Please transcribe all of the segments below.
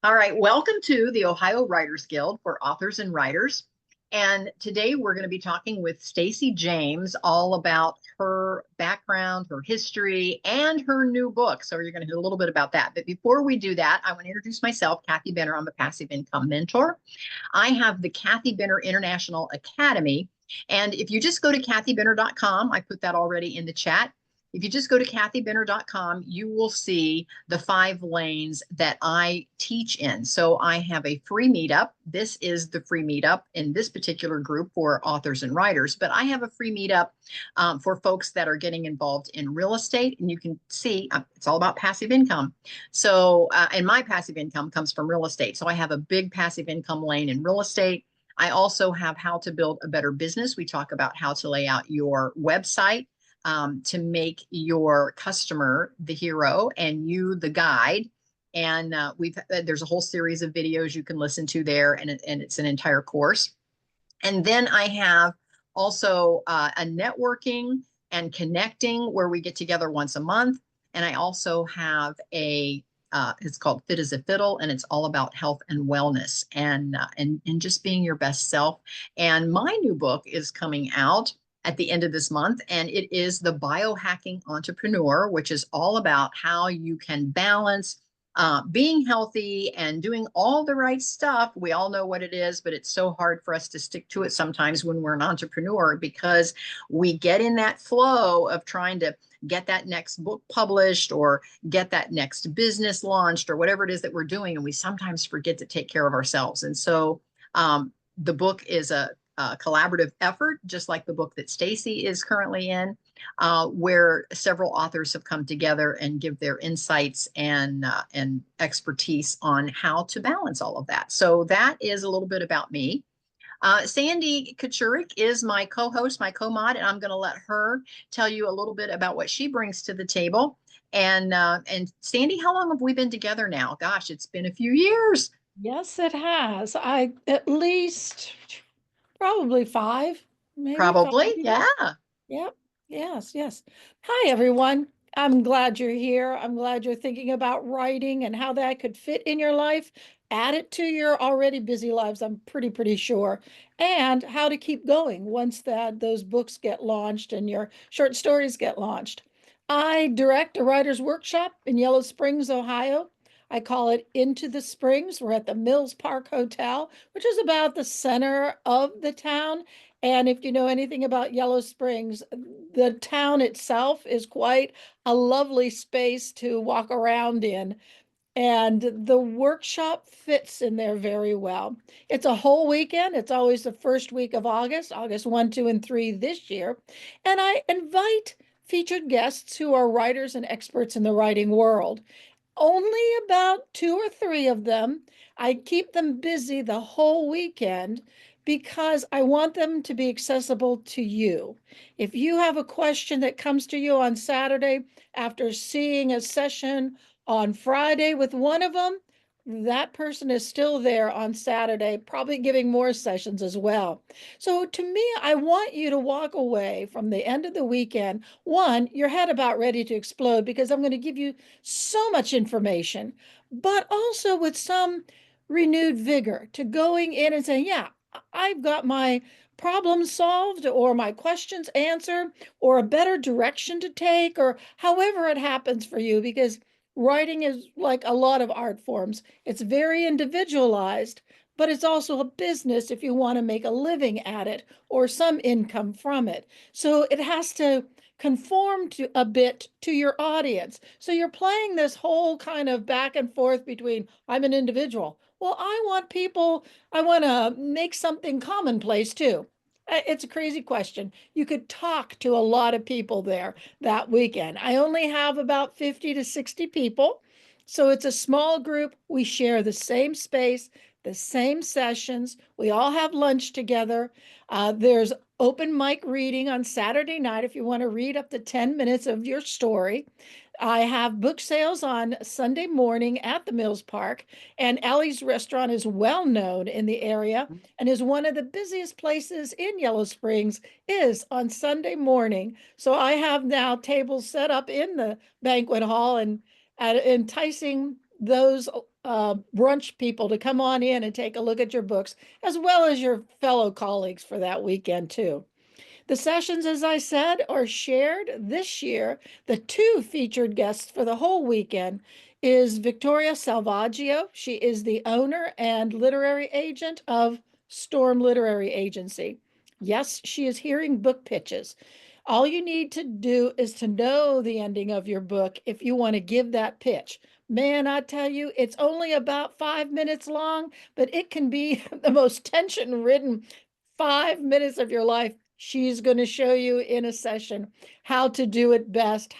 All right, welcome to the Ohio Writers Guild for authors and writers. And today we're going to be talking with Stacy James all about her background, her history, and her new book. So you're going to hear a little bit about that. But before we do that, I want to introduce myself, Kathy Benner. I'm a passive income mentor. I have the Kathy Benner International Academy. And if you just go to kathybenner.com, I put that already in the chat. If you just go to kathybenner.com, you will see the 5 lanes that I teach in. So I have a free meetup. This is the free meetup in this particular group for authors and writers, but I have a free meetup for folks that are getting involved in real estate. And you can see it's all about passive income. So, and my passive income comes from real estate. So I have a big passive income lane in real estate. I also have how to build a better business. We talk about how to lay out your website to make your customer the hero and you the guide. And there's a whole series of videos you can listen to there, and it's an entire course. And then I have also a networking and connecting where we get together once a month. And I also have it's called Fit as a Fiddle, and it's all about health and wellness and just being your best self. And my new book is coming out at the end of this month, and it is The Biohacking Entrepreneur, which is all about how you can balance being healthy and doing all the right stuff. We all know what it is, but it's so hard for us to stick to it sometimes when we're an entrepreneur, because we get in that flow of trying to get that next book published or get that next business launched or whatever it is that we're doing. And we sometimes forget to take care of ourselves. And so the book is a collaborative effort, just like the book that Stacy is currently in, where several authors have come together and give their insights and expertise on how to balance all of that. So that is a little bit about me. Sandy Kachurik is my co-host, my co-mod, and I'm going to let her tell you a little bit about what she brings to the table. And Sandy, how long have we been together now? Gosh, it's been a few years. Yes, it has. I at least probably 5, maybe 5 Probably, years. yeah. Yep. Yes, yes. Hi, everyone. I'm glad you're here. I'm glad you're thinking about writing and how that could fit in your life. Add it to your already busy lives, I'm pretty sure. And how to keep going once those books get launched and your short stories get launched. I direct a writer's workshop in Yellow Springs, Ohio. I call it Into the Springs. We're at the Mills Park Hotel, which is about the center of the town. And if you know anything about Yellow Springs, the town itself is quite a lovely space to walk around in. And the workshop fits in there very well. It's a whole weekend. It's always the first week of August, August 1, 2, and 3 this year. And I invite featured guests who are writers and experts in the writing world. Only about 2 or 3 of them. I keep them busy the whole weekend because I want them to be accessible to you. If you have a question that comes to you on Saturday after seeing a session on Friday with one of them, that person is still there on Saturday, probably giving more sessions as well. So to me, I want you to walk away from the end of the weekend, one, your head about ready to explode because I'm going to give you so much information, but also with some renewed vigor to going in and saying, yeah, I've got my problem solved or my questions answered or a better direction to take or however it happens for you, because writing is like a lot of art forms. It's very individualized, but it's also a business if you want to make a living at it or some income from it. So it has to conform to a bit to your audience. So you're playing this whole kind of back and forth between I'm an individual. Well, I want to make something commonplace too. It's a crazy question. You could talk to a lot of people there that weekend. I only have about 50 to 60 people. So it's a small group. We share the same space, the same sessions. We all have lunch together. There's open mic reading on Saturday night if you want to read up to 10 minutes of your story. I have book sales on Sunday morning at the Mills Park, and Ellie's restaurant is well known in the area and is one of the busiest places in Yellow Springs is on Sunday morning. So I have now tables set up in the banquet hall and enticing those brunch people to come on in and take a look at your books, as well as your fellow colleagues for that weekend too. The sessions, as I said, are shared this year. The two featured guests for the whole weekend is Victoria Salvaggio. She is the owner and literary agent of Storm Literary Agency. Yes, she is hearing book pitches. All you need to do is to know the ending of your book if you want to give that pitch. Man, I tell you, it's only about 5 minutes long, but it can be the most tension-ridden 5 minutes of your life. She's going to show you in a session how to do it best,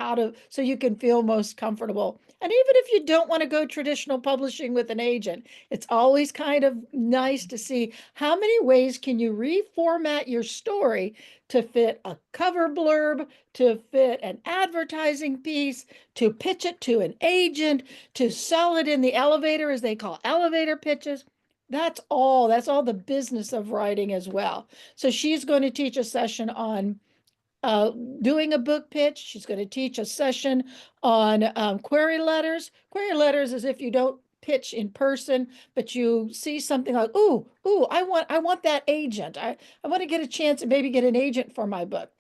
so you can feel most comfortable. And even if you don't want to go traditional publishing with an agent, it's always kind of nice to see how many ways can you reformat your story to fit a cover blurb, to fit an advertising piece, to pitch it to an agent, to sell it in the elevator, as they call elevator pitches. That's all the business of writing as well. So she's going to teach a session on doing a book pitch. She's going to teach a session on query letters. Query letters is if you don't pitch in person, but you see something like, ooh, I want that agent. I want to get a chance and maybe get an agent for my book.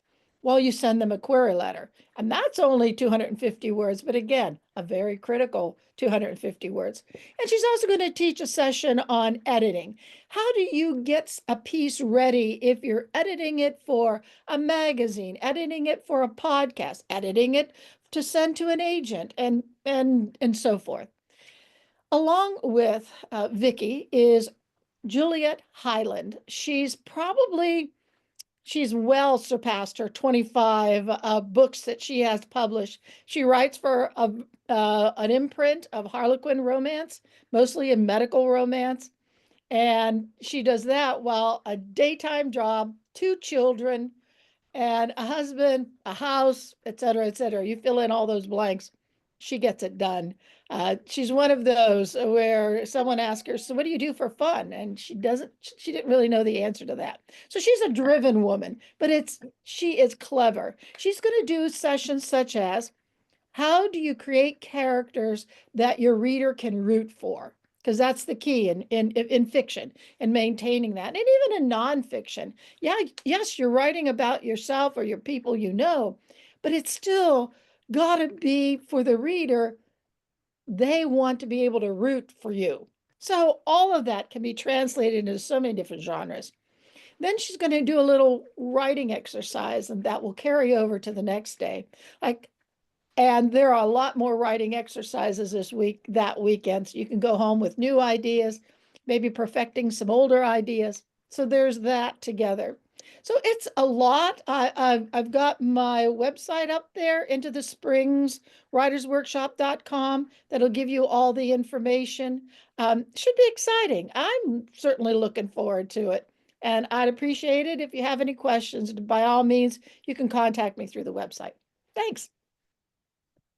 Well, you send them a query letter. And that's only 250 words, but again, a very critical 250 words. And she's also going to teach a session on editing. How do you get a piece ready if you're editing it for a magazine, editing it for a podcast, editing it to send to an agent, and so forth. Along with Vicki is Juliet Hyland. She's well surpassed her 25 books that she has published. She writes for an imprint of Harlequin romance, mostly in medical romance. And she does that while a daytime job, 2 children, and a husband, a house, et cetera, et cetera. You fill in all those blanks. She gets it done. She's one of those where someone asks her, so what do you do for fun? And she didn't really know the answer to that. So she's a driven woman, but she is clever. She's going to do sessions such as, how do you create characters that your reader can root for? Because that's the key in fiction and maintaining that. And even in nonfiction, yes, you're writing about yourself or your people you know, but it's still got to be for the reader. They want to be able to root for you. So all of that can be translated into so many different genres. Then she's going to do a little writing exercise, and that will carry over to the next day. And there are a lot more writing exercises that weekend. So you can go home with new ideas, maybe perfecting some older ideas. So there's that together. So it's a lot. I've got my website up there, Into the Springs, writersworkshop.com. That'll give you all the information. Should be exciting. I'm certainly looking forward to it. And I'd appreciate it if you have any questions. By all means, you can contact me through the website. Thanks.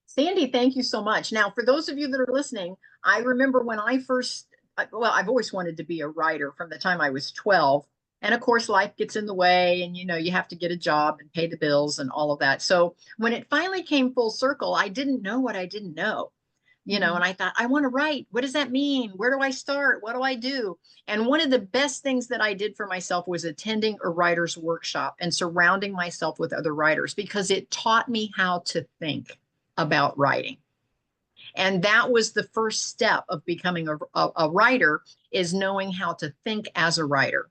Sandy, thank you so much. Now, for those of you that are listening, I remember when I've always wanted to be a writer from the time I was 12. And of course, life gets in the way, and you have to get a job and pay the bills and all of that. So when it finally came full circle, I didn't know what I didn't know, and I thought, I want to write. What does that mean? Where do I start? What do I do? And one of the best things that I did for myself was attending a writer's workshop and surrounding myself with other writers, because it taught me how to think about writing. And that was the first step of becoming a writer, is knowing how to think as a writer.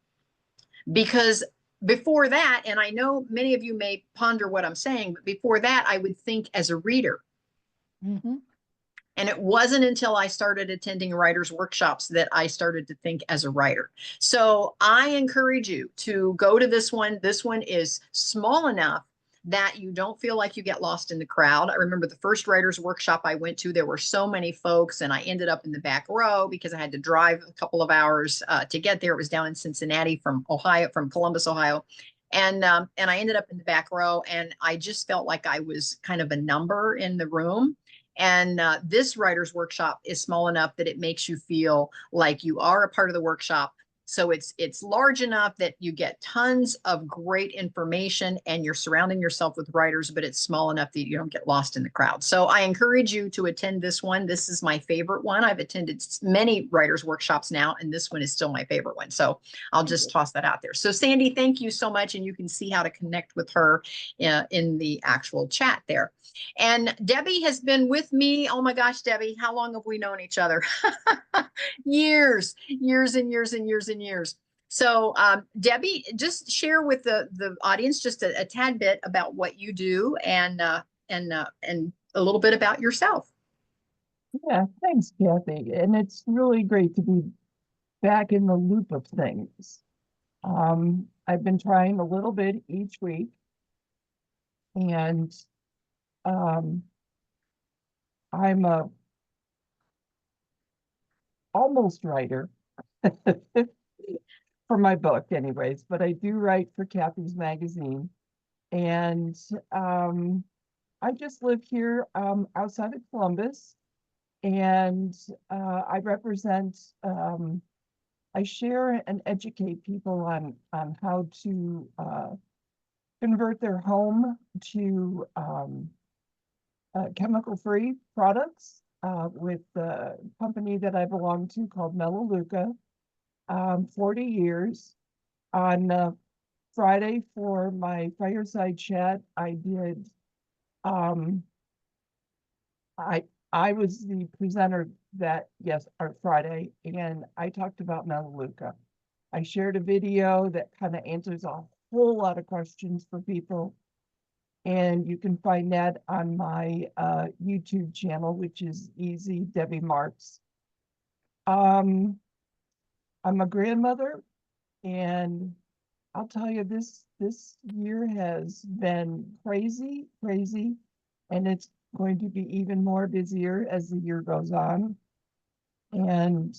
Because before that, and I know many of you may ponder what I'm saying, but before that, I would think as a reader. Mm-hmm. And it wasn't until I started attending writers' workshops that I started to think as a writer. So I encourage you to go to this one. This one is small enough that you don't feel like you get lost in the crowd. I remember the first writers' workshop I went to, there were so many folks, and I ended up in the back row because I had to drive a couple of hours to get there. It was down in Cincinnati from Columbus, Ohio. And I ended up in the back row, and I just felt like I was kind of a number in the room. And this writer's workshop is small enough that it makes you feel like you are a part of the workshop, So it's large enough that you get tons of great information and you're surrounding yourself with writers, but it's small enough that you don't get lost in the crowd. So I encourage you to attend this one. This is my favorite one. I've attended many writers workshops now, and this one is still my favorite one. So I'll just toss that out there. So Sandy, thank you so much. And you can see how to connect with her in the actual chat there. And Debbie has been with me. Oh my gosh, Debbie, how long have we known each other? Years and years. So Debbie, just share with the audience just a tad bit about what you do and a little bit about yourself. Yeah, thanks, Kathy. And it's really great to be back in the loop of things. I've been trying a little bit each week, and I'm a almost writer for my book anyways, but I do write for Kathy's magazine. And I just live here outside of Columbus, and I represent, I share and educate people on how to convert their home to chemical-free products with the company that I belong to called Melaleuca. 40 years. On Friday for my fireside chat, I did, I was the presenter that, yes, our Friday, and I talked about Melaleuca. I shared a video that kind of answers a whole lot of questions for people. And you can find that on my YouTube channel, which is Easy Debbie Marks. I'm a grandmother, and I'll tell you, this year has been crazy, and it's going to be even more busier as the year goes on. And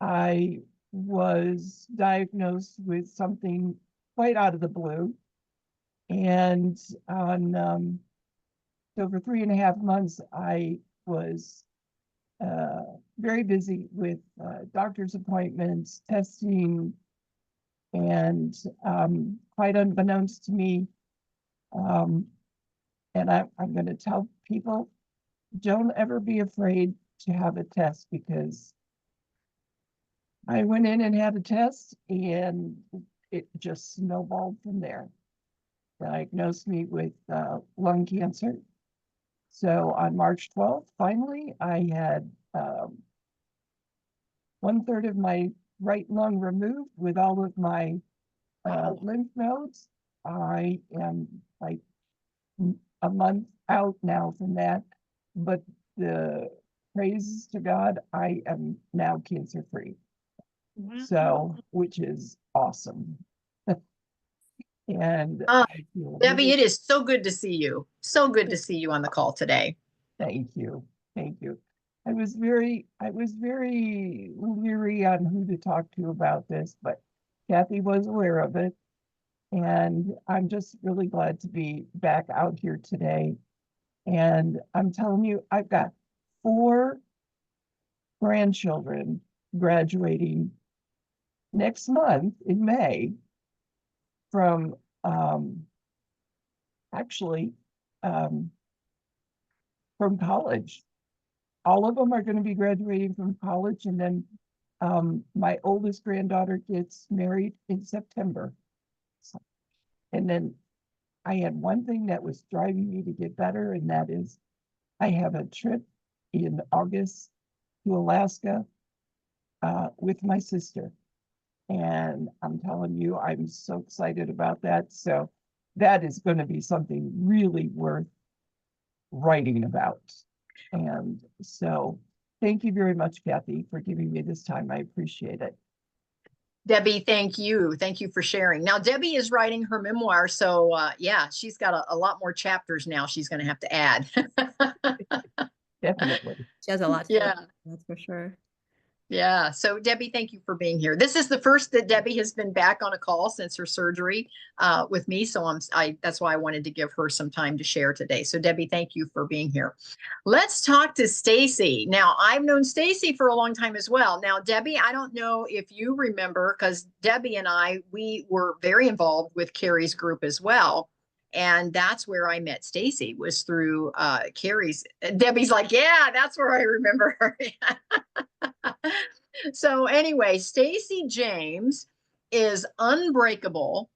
I was diagnosed with something quite out of the blue. And on over 3.5 months, I was very busy with doctor's appointments, testing, and quite unbeknownst to me, and I'm going to tell people, don't ever be afraid to have a test, because I went in and had a test and it just snowballed from there. Diagnosed me with lung cancer. So on March 12th, finally, I had 1/3 of my right lung removed with all of my lymph nodes. I am like a month out now from that, but the praise to God, I am now cancer free. So, which is awesome. And Debbie, it is so good to see you. So good to see you on the call today. Thank you. I was very leery on who to talk to about this, but Kathy was aware of it. And I'm just really glad to be back out here today. And I'm telling you, I've got 4 grandchildren graduating next month in May from actually from college. All of them are going to be graduating from college, and then my oldest granddaughter gets married in September. And then I had one thing that was driving me to get better, and that is I have a trip in August to Alaska with my sister. And I'm telling you, I'm so excited about that. So that is going to be something really worth writing about. And so thank you very much, Kathy, for giving me this time. I appreciate it. Debbie, thank you. Thank you for sharing. Now, Debbie is writing her memoir. So yeah, she's got a lot more chapters now she's going to have to add. Definitely. She has a lot to Yeah. do, that's for sure. Yeah. So Debbie, thank you for being here. This is the first that Debbie has been back on a call since her surgery with me. So that's why I wanted to give her some time to share today. So Debbie, thank you for being here. Let's talk to Stacy. Now, I've known Stacy for a long time as well. Now, Debbie, I don't know if you remember, because Debbie and we were very involved with Carrie's group as well. And that's where I met Stacy, was through Carrie's. Debbie's like, yeah, that's where I remember her. So anyway, Stacy James is unbreakable.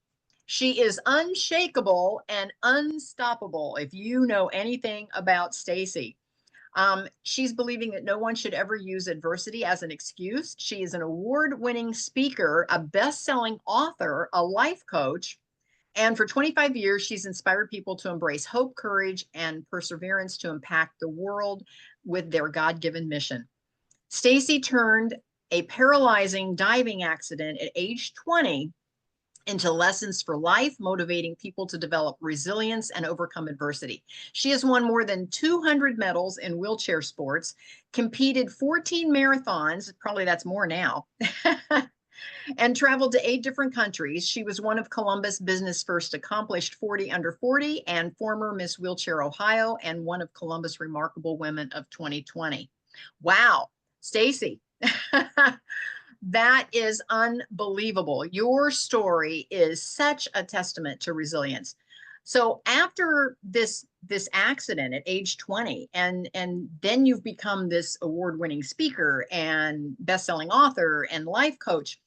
She is unshakable and unstoppable. If you know anything about Stacy, she's believing that no one should ever use adversity as an excuse. She is an award-winning speaker, a best-selling author, a life coach, and for 25 years, she's inspired people to embrace hope, courage, and perseverance to impact the world with their God-given mission. Stacy turned a paralyzing diving accident at age 20 into lessons for life, motivating people to develop resilience and overcome adversity. She has won more than 200 medals in wheelchair sports, competed 14 marathons, probably that's more now, and traveled to 8 different countries. She was one of Columbus Business First Accomplished 40 Under 40 and former Miss Wheelchair Ohio and one of Columbus Remarkable Women of 2020. Wow, Stacy. That is unbelievable. Your story is such a testament to resilience. So after this accident at age 20, and then you've become this award-winning speaker and best-selling author and life coach.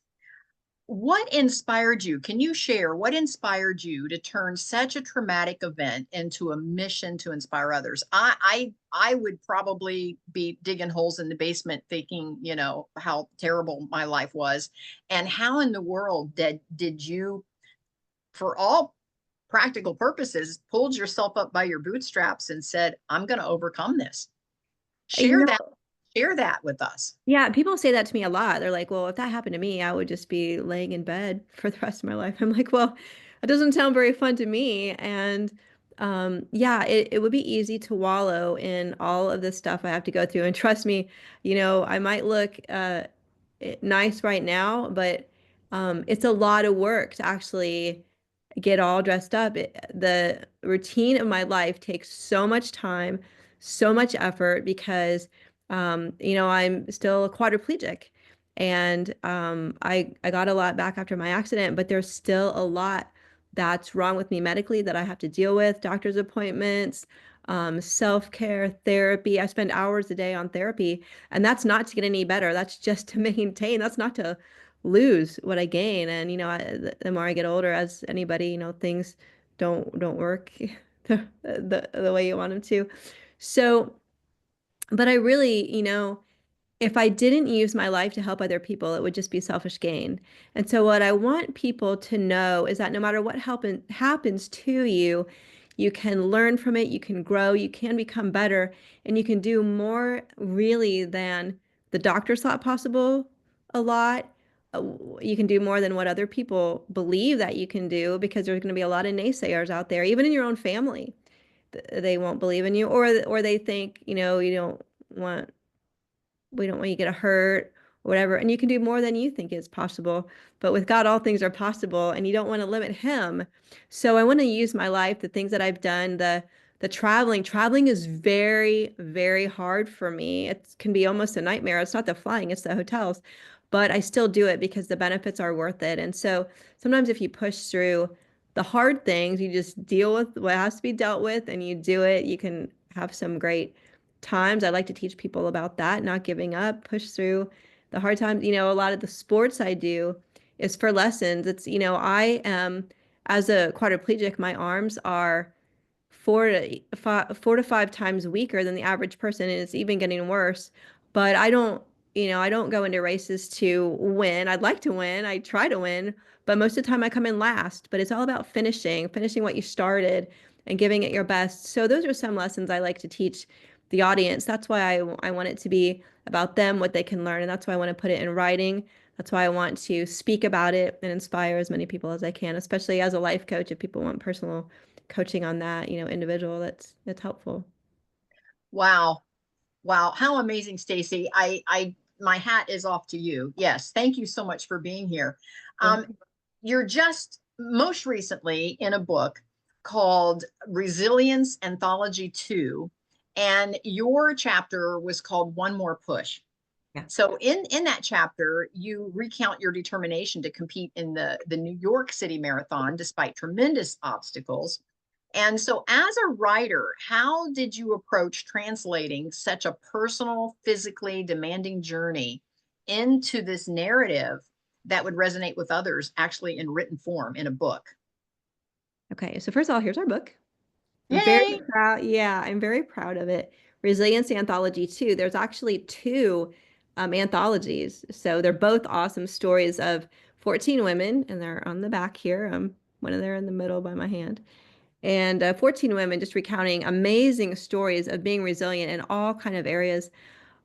What inspired you? Can you share what inspired you to turn such a traumatic event into a mission to inspire others? I would probably be digging holes in the basement thinking, how terrible my life was. And how in the world did you, for all practical purposes, pulled yourself up by your bootstraps and said, I'm going to overcome this? Share that with us. Yeah, people say that to me a lot. They're like, well, if that happened to me, I would just be laying in bed for the rest of my life. I'm like, well, it doesn't sound very fun to me. And yeah, it would be easy to wallow in all of this stuff I have to go through. And trust me, I might look nice right now, but it's a lot of work to actually get all dressed up. The routine of my life takes so much time, so much effort because I'm still a quadriplegic, and I got a lot back after my accident, but there's still a lot that's wrong with me medically that I have to deal with, doctor's appointments, self-care, therapy. I spend hours a day on therapy, and that's not to get any better. That's just to maintain. That's not to lose what I gain. And the more I get older, as anybody, things don't work the way you want them to. So, but I really, if I didn't use my life to help other people, it would just be selfish gain. And so what I want people to know is that no matter what happens to you, you can learn from it, you can grow, you can become better, and you can do more really than the doctors thought possible a lot. You can do more than what other people believe that you can do, because there's going to be a lot of naysayers out there, even in your own family. They won't believe in you, or they think, want we don't want you to get hurt or whatever. And you can do more than you think is possible. But with God, all things are possible, and you don't want to limit him. So I want to use my life, the things that I've done, the traveling. Traveling is very, very hard for me. It can be almost a nightmare. It's not the flying, it's the hotels. But I still do it because the benefits are worth it. And so sometimes if you push through the hard things, you just deal with what has to be dealt with and you do it, you can have some great times. I like to teach people about that, not giving up, push through the hard times. A lot of the sports I do is for lessons. It's, I am, as a quadriplegic, my arms are 4 to 5 times weaker than the average person, and it's even getting worse. But I don't go into races to win. I'd like to win. I try to win, but most of the time I come in last. But it's all about finishing what you started and giving it your best. So those are some lessons I like to teach the audience. That's why I want it to be about them, what they can learn. And that's why I want to put it in writing. That's why I want to speak about it and inspire as many people as I can, especially as a life coach. If people want personal coaching on that, individual, that's helpful. Wow. Wow. How amazing, Stacy. my hat is off to you. Yes, thank you so much for being here. Thank you. You're just most recently in a book called Resilience Anthology II, and your chapter was called One More Push. Yeah. So in that chapter, you recount your determination to compete in the New York City Marathon despite tremendous obstacles. And so as a writer, how did you approach translating such a personal, physically demanding journey into this narrative that would resonate with others, actually in written form in a book? Okay, so first of all, here's our book. I'm very Yay! proud. Yeah, I'm very proud of it. Resilience Anthology II. There's actually two anthologies. So they're both awesome stories of 14 women, and they're on the back here. One of them in the middle by my hand. And 14 women just recounting amazing stories of being resilient in all kind of areas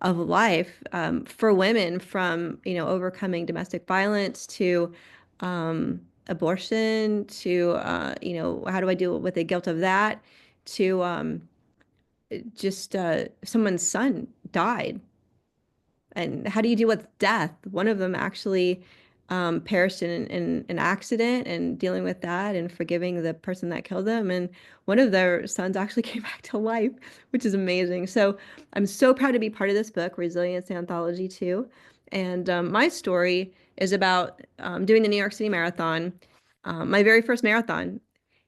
of life, for women, from, overcoming domestic violence to abortion to, how do I deal with the guilt of that, to just someone's son died, and how do you deal with death? One of them actually perished in an accident, and dealing with that and forgiving the person that killed them. And one of their sons actually came back to life, which is amazing. So I'm so proud to be part of this book, Resilience Anthology II. And my story is about doing the New York City Marathon, my very first marathon.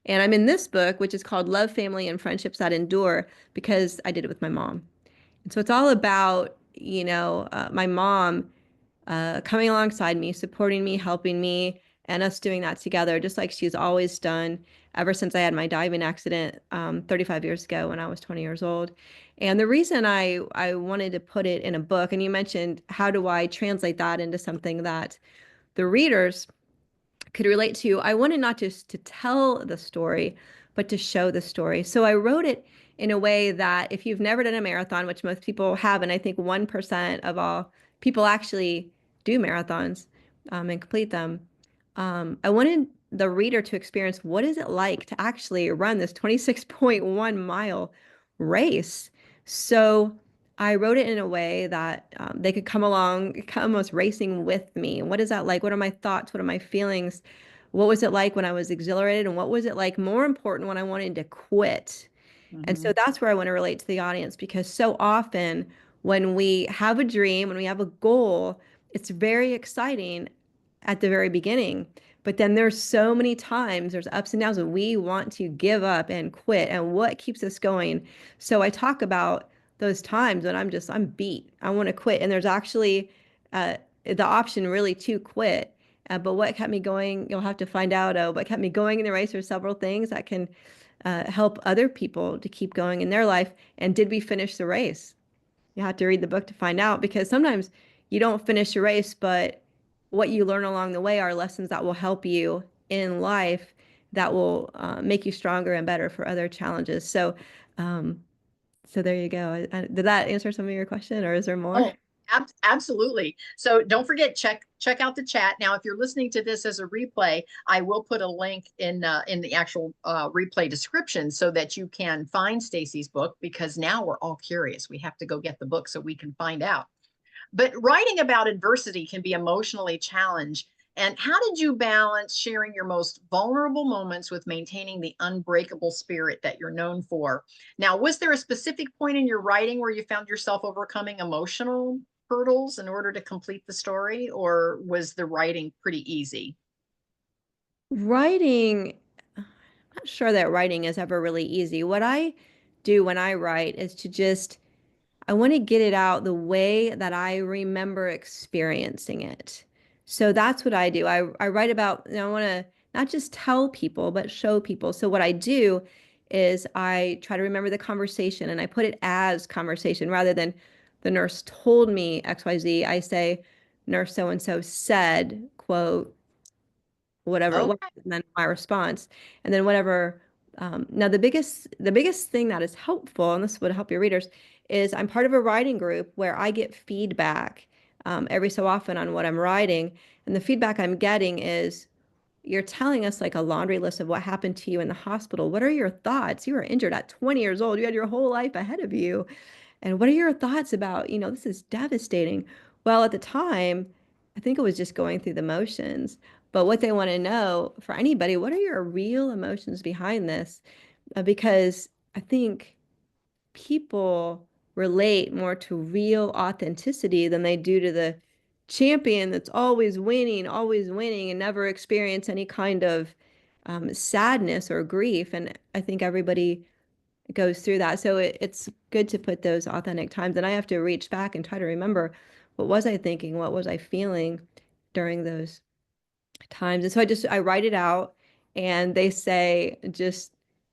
And I'm in this book, which is called Love, Family, and Friendships That Endure, because I did it with my mom. And so it's all about, my mom coming alongside me, supporting me, helping me, and us doing that together, just like she's always done ever since I had my diving accident 35 years ago when I was 20 years old. And the reason I wanted to put it in a book, and you mentioned, how do I translate that into something that the readers could relate to? I wanted not just to tell the story, but to show the story. So I wrote it in a way that if you've never done a marathon, which most people have, and I think 1% of all people actually do marathons and complete them, I wanted the reader to experience, what is it like to actually run this 26.1 mile race. So I wrote it in a way that they could come along, almost racing with me. What is that like? What are my thoughts? What are my feelings? What was it like when I was exhilarated? And what was it like, more important, when I wanted to quit? And so that's where I want to relate to the audience, because so often when we have a dream, when we have a goal, it's very exciting at the very beginning. But then there's so many times, there's ups and downs, and we want to give up and quit. And what keeps us going? So I talk about those times when I'm beat. I want to quit. And there's actually the option really to quit. But what kept me going, you'll have to find out. What kept me going in the race are several things that can help other people to keep going in their life. And did we finish the race? You have to read the book to find out, because sometimes you don't finish a race, but what you learn along the way are lessons that will help you in life, that will make you stronger and better for other challenges. So, so there you go. Did that answer some of your question, or is there more? Oh, absolutely. So don't forget, check out the chat. Now, if you're listening to this as a replay, I will put a link in the actual replay description so that you can find Stacy's book, because now we're all curious. We have to go get the book so we can find out. But writing about adversity can be emotionally challenged. And how did you balance sharing your most vulnerable moments with maintaining the unbreakable spirit that you're known for? Now, was there a specific point in your writing where you found yourself overcoming emotional hurdles in order to complete the story, or was the writing pretty easy? Writing, I'm not sure that writing is ever really easy. What I do when I write is to just, I want to get it out the way that I remember experiencing it. So that's what I do. I write about, I want to not just tell people, but show people. So what I do is I try to remember the conversation, and I put it as conversation rather than the nurse told me XYZ. I say, nurse so and so said, quote, whatever it was, Okay. and then my response, and then whatever. Now the biggest thing that is helpful, and this would help your readers, is I'm part of a writing group where I get feedback every so often on what I'm writing, and the feedback I'm getting is, you're telling us like a laundry list of what happened to you in the hospital. What are your thoughts? You were injured at 20 years old. You had your whole life ahead of you. And what are your thoughts about, this is devastating. Well, at the time, I think it was just going through the motions. But what they want to know for anybody, what are your real emotions behind this? Because I think people relate more to real authenticity than they do to the champion that's always winning, and never experience any kind of sadness or grief. And I think everybody goes through that. So it's good to put those authentic times. And I have to reach back and try to remember, what was I thinking? What was I feeling during those times? And so I write it out, and they say, just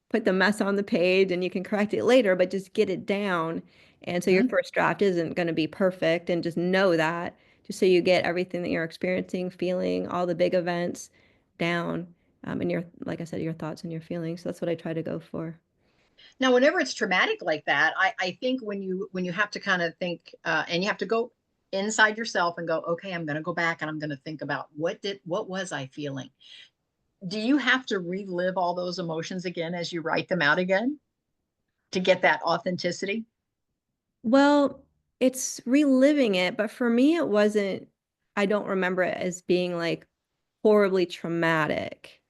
put the mess on the page and you can correct it later, but just get it down. And so your Mhm. first draft isn't going to be perfect, and just know that, just so you get everything that you're experiencing, feeling, all the big events down, and your, like I said, your thoughts and your feelings. So that's what I try to go for. Now, whenever it's traumatic like that, I think when you have to kind of think and you have to go inside yourself and go, okay, I'm going to go back and I'm going to think about what was I feeling? Do you have to relive all those emotions again as you write them out again to get that authenticity? Well, it's reliving it, but for me, it wasn't, I don't remember it as being like horribly traumatic.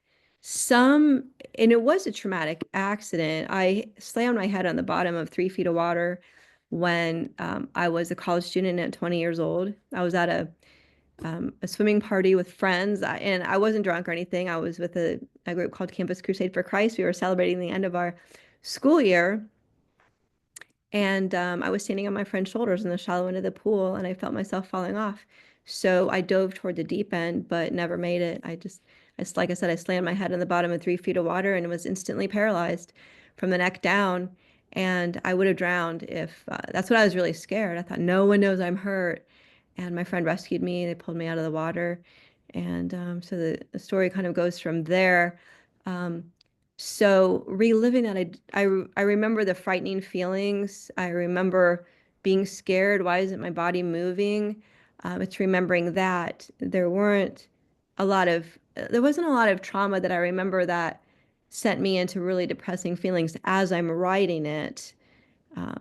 Some, and it was a traumatic accident. I slammed my head on the bottom of 3 feet of water when I was a college student at 20 years old. I was at a swimming party with friends, and I wasn't drunk or anything. I was with a group called Campus Crusade for Christ. We were celebrating the end of our school year. And I was standing on my friend's shoulders in the shallow end of the pool, and I felt myself falling off. So I dove toward the deep end, but never made it. Like I said, I slammed my head in the bottom of 3 feet of water and was instantly paralyzed from the neck down. And I would have drowned if that's what I was really scared. I thought, no one knows I'm hurt. And my friend rescued me. They pulled me out of the water. And so the story kind of goes from there. Um, so reliving that, I remember the frightening feelings. I remember being scared. Why isn't my body moving? It's remembering that there wasn't a lot of trauma that I remember that sent me into really depressing feelings as I'm writing it.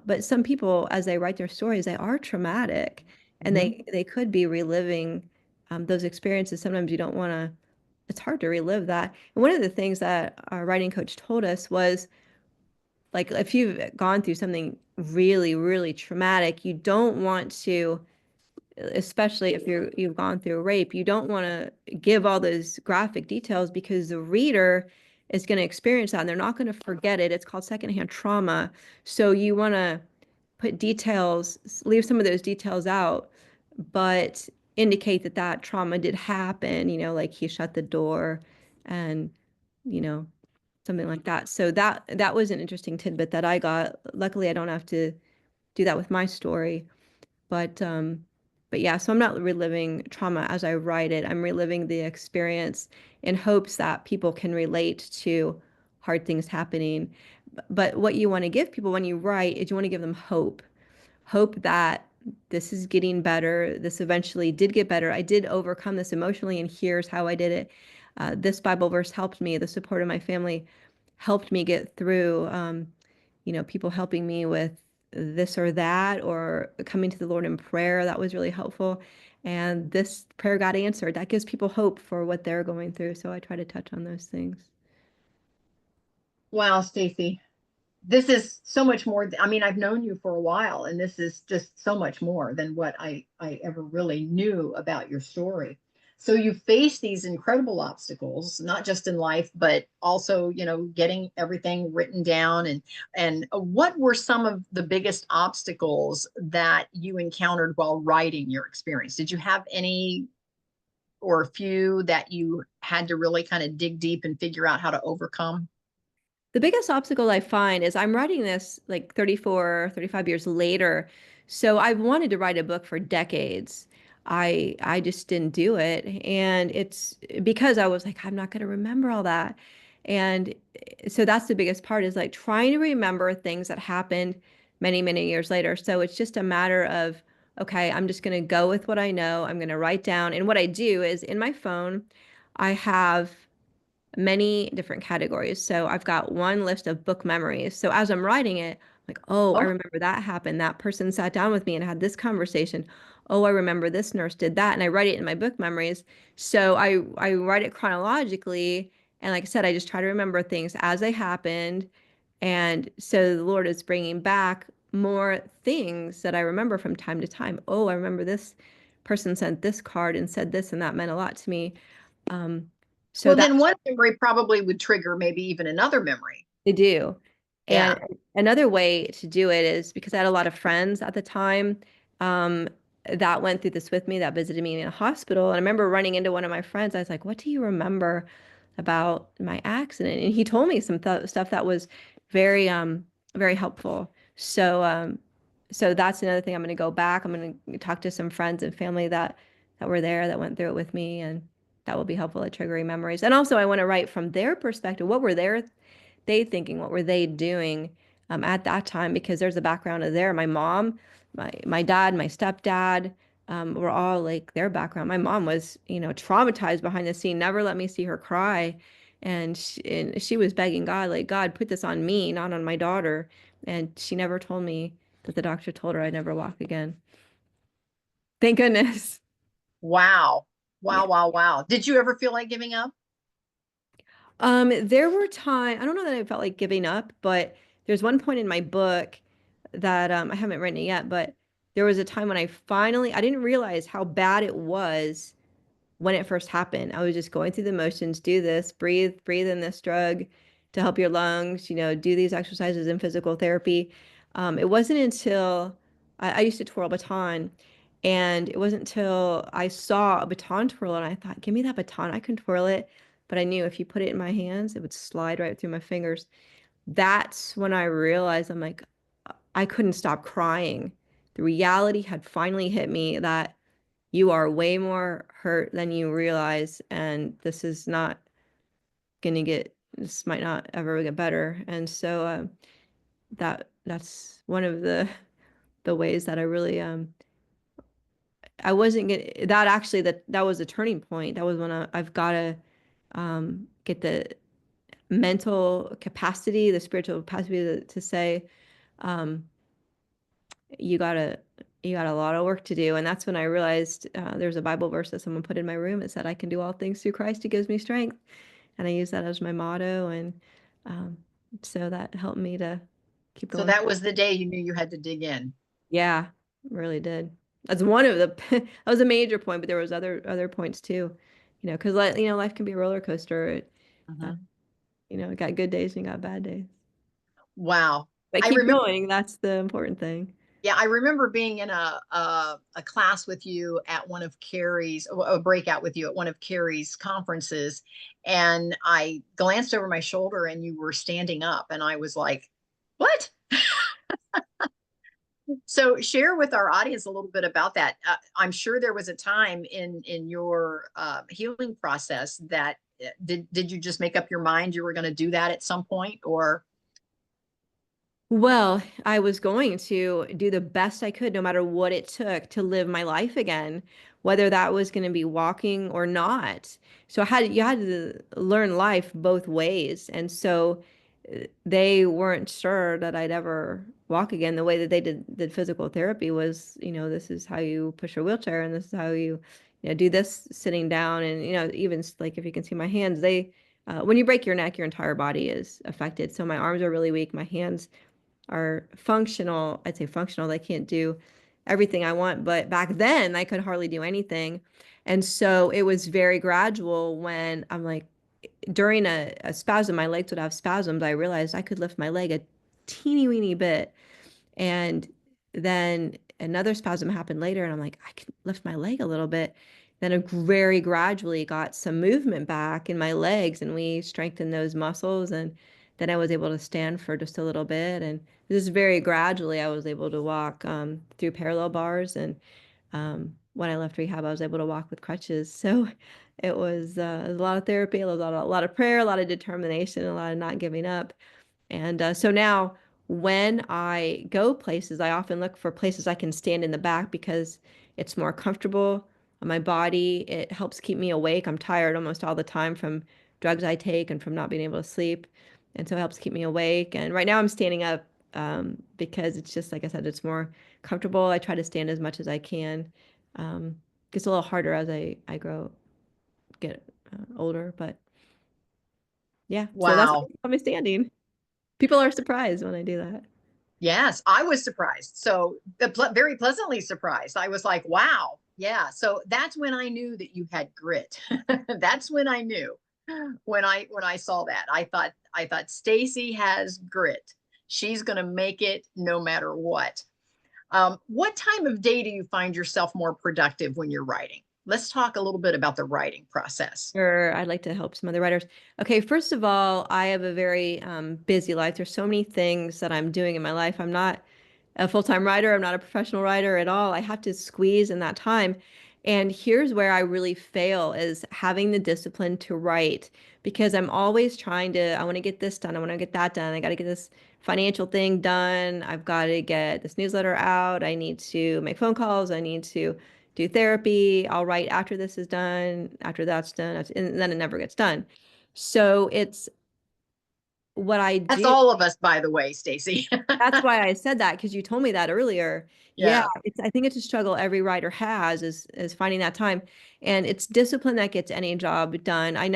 But some people, as they write their stories, they are traumatic, and Mhm. they could be reliving those experiences. Sometimes you don't want to, it's hard to relive that. And one of the things that our writing coach told us was, like, if you've gone through something really, really traumatic, you don't want to, especially if you've gone through a rape, you don't want to give all those graphic details, because the reader is going to experience that and they're not going to forget it. It's called secondhand trauma. So you want to put details, leave some of those details out, but indicate that that trauma did happen, like he shut the door, and, you know, something like that. So that was an interesting tidbit that I got. Luckily, I don't have to do that with my story, but yeah, so I'm not reliving trauma as I write it. I'm reliving the experience in hopes that people can relate to hard things happening. But what you want to give people when you write is you want to give them hope that this is getting better. This eventually did get better. I did overcome this emotionally, and here's how I did it. This Bible verse helped me. The support of my family helped me get through. People helping me with this or that, or coming to the Lord in prayer. That was really helpful. And this prayer got answered. That gives people hope for what they're going through. So I try to touch on those things. Wow, Stacy, this is so much more. I mean, I've known you for a while, and this is just so much more than what I ever really knew about your story. So you face these incredible obstacles, not just in life, but also, getting everything written down. And what were some of the biggest obstacles that you encountered while writing your experience? Did you have any or a few that you had to really kind of dig deep and figure out how to overcome? The biggest obstacle I find is I'm writing this like 34, 35 years later. So I've wanted to write a book for decades. I just didn't do it. And it's because I was like, I'm not going to remember all that. And so that's the biggest part, is like trying to remember things that happened many, many years later. So it's just a matter of, okay, I'm just going to go with what I know. I'm going to write down. And what I do is, in my phone, I have many different categories. So I've got one list of book memories. So as I'm writing it, I'm like, oh, I Oh, remember that happened. That person sat down with me and had this conversation. oh, I remember this nurse did that, and I write it in my book memories. So I write it chronologically, and like I said, I just try to remember things as they happened. And so the Lord is bringing back more things that I remember from time to time. Oh, I remember this person sent this card and said this, and that meant a lot to me. Um, so Well, that then one memory probably would trigger maybe even another memory. they do. Yeah. And another way to do it is because I had a lot of friends at the time um, that went through this with me, that visited me in a hospital. And I remember running into one of my friends. I was like, what do you remember about my accident? And he told me some stuff that was very, very helpful. So that's another thing. I'm going to go back. I'm going to talk to some friends and family that were there, that went through it with me, and that will be helpful at triggering memories. And also, I want to write from their perspective. What were they thinking? What were they doing at that time? Because there's a background of there. My mom, my dad, my stepdad were all like their background. My mom was, traumatized behind the scene, never let me see her cry. And she was begging God, like, God, put this on me, not on my daughter. And she never told me that the doctor told her I'd never walk again. Thank goodness. Wow. Yeah. Wow, wow, wow. Did you ever feel like giving up? There were times, I don't know that I felt like giving up, but there's one point in my book that I haven't written it yet, but there was a time when I didn't realize how bad it was when it first happened. I was just going through the motions, do this, breathe in this drug to help your lungs, do these exercises in physical therapy. It wasn't until I used to twirl baton, and it wasn't until I saw a baton twirl and I thought, give me that baton, I can twirl it. But I knew if you put it in my hands, it would slide right through my fingers. That's when I realized I'm like, I couldn't stop crying. The reality had finally hit me that you are way more hurt than you realize, and this might not ever get better. And so that's one of the ways that I really I wasn't getting that. Actually, that was a turning point. That was when I've got to get the mental capacity, the spiritual capacity to say, um, you gotta you got a lot of work to do. And that's when I realized there's a Bible verse that someone put in my room. It said, I can do all things through Christ who gives me strength. And I use that as my motto. And um, so that helped me to keep So going. that was the day you knew you had to dig in. Yeah, really did. That's one of the that was a major point, but there was other points too. Because life can be a roller coaster. Uh, Mhm. it got good days and you got bad days. Wow. But I keep remember, going. That's the important thing. yeah, I remember being in a class with you at one of Carrie's, a breakout with you at one of Carrie's conferences, and I glanced over my shoulder and you were standing up, and I was like, "What?" So share with our audience a little bit about that. I'm sure there was a time in your healing process that did you just make up your mind you were going to do that at some point, or? Well, I was going to do the best I could, no matter what it took, to live my life again, whether that was going to be walking or not. So you had to learn life both ways. And so they weren't sure that I'd ever walk again. The way that they did physical therapy was, this is how you push a wheelchair, and this is how you do this sitting down. And, even like if you can see my hands, when you break your neck, your entire body is affected. So my arms are really weak. My hands are functional. I'd say functional. They can't do everything I want, but back then I could hardly do anything. And so it was very gradual when I'm like, during a spasm, my legs would have spasms. I realized I could lift my leg a teeny weeny bit. And then another spasm happened later, and I'm like, I can lift my leg a little bit. Then I very gradually got some movement back in my legs, and we strengthened those muscles. And then I was able to stand for just a little bit. And just very gradually, I was able to walk through parallel bars. And when I left rehab, I was able to walk with crutches. So it was a lot of therapy, a lot of prayer, a lot of determination, a lot of not giving up. And so now when I go places, I often look for places I can stand in the back because it's more comfortable on my body. It helps keep me awake. I'm tired almost all the time from drugs I take and from not being able to sleep. And so it helps keep me awake. And right now I'm standing up because it's just, like I said, it's more comfortable. I try to stand as much as I can. Gets a little harder as I get older, but yeah. So that's Wow. how I'm standing. People are surprised when I do that. Yes, I was surprised. So very pleasantly surprised. I was like, wow. Yeah. So that's when I knew that you had grit. That's when I knew. When I saw that. I thought Stacy has grit. She's going to make it no matter what. What time of day do you find yourself more productive when you're writing? Let's talk a little bit about the writing process. Sure, I'd like to help some other writers. Okay, first of all, I have a very busy life. There's so many things that I'm doing in my life. I'm not a full-time writer. I'm not a professional writer at all. I have to squeeze in that time. And here's where I really fail is having the discipline to write because I'm always trying to, I want to get this done. I want to get that done. I got to get this financial thing done. I've got to get this newsletter out. I need to make phone calls. I need to do therapy. I'll write after this is done, after that's done, and then it never gets done. So it's what I That's do. all of us, by the way, Stacy. That's why I said that because you told me that earlier. Yeah, Yeah. I think it's a struggle every writer has is finding that time. And it's discipline that gets any job done. I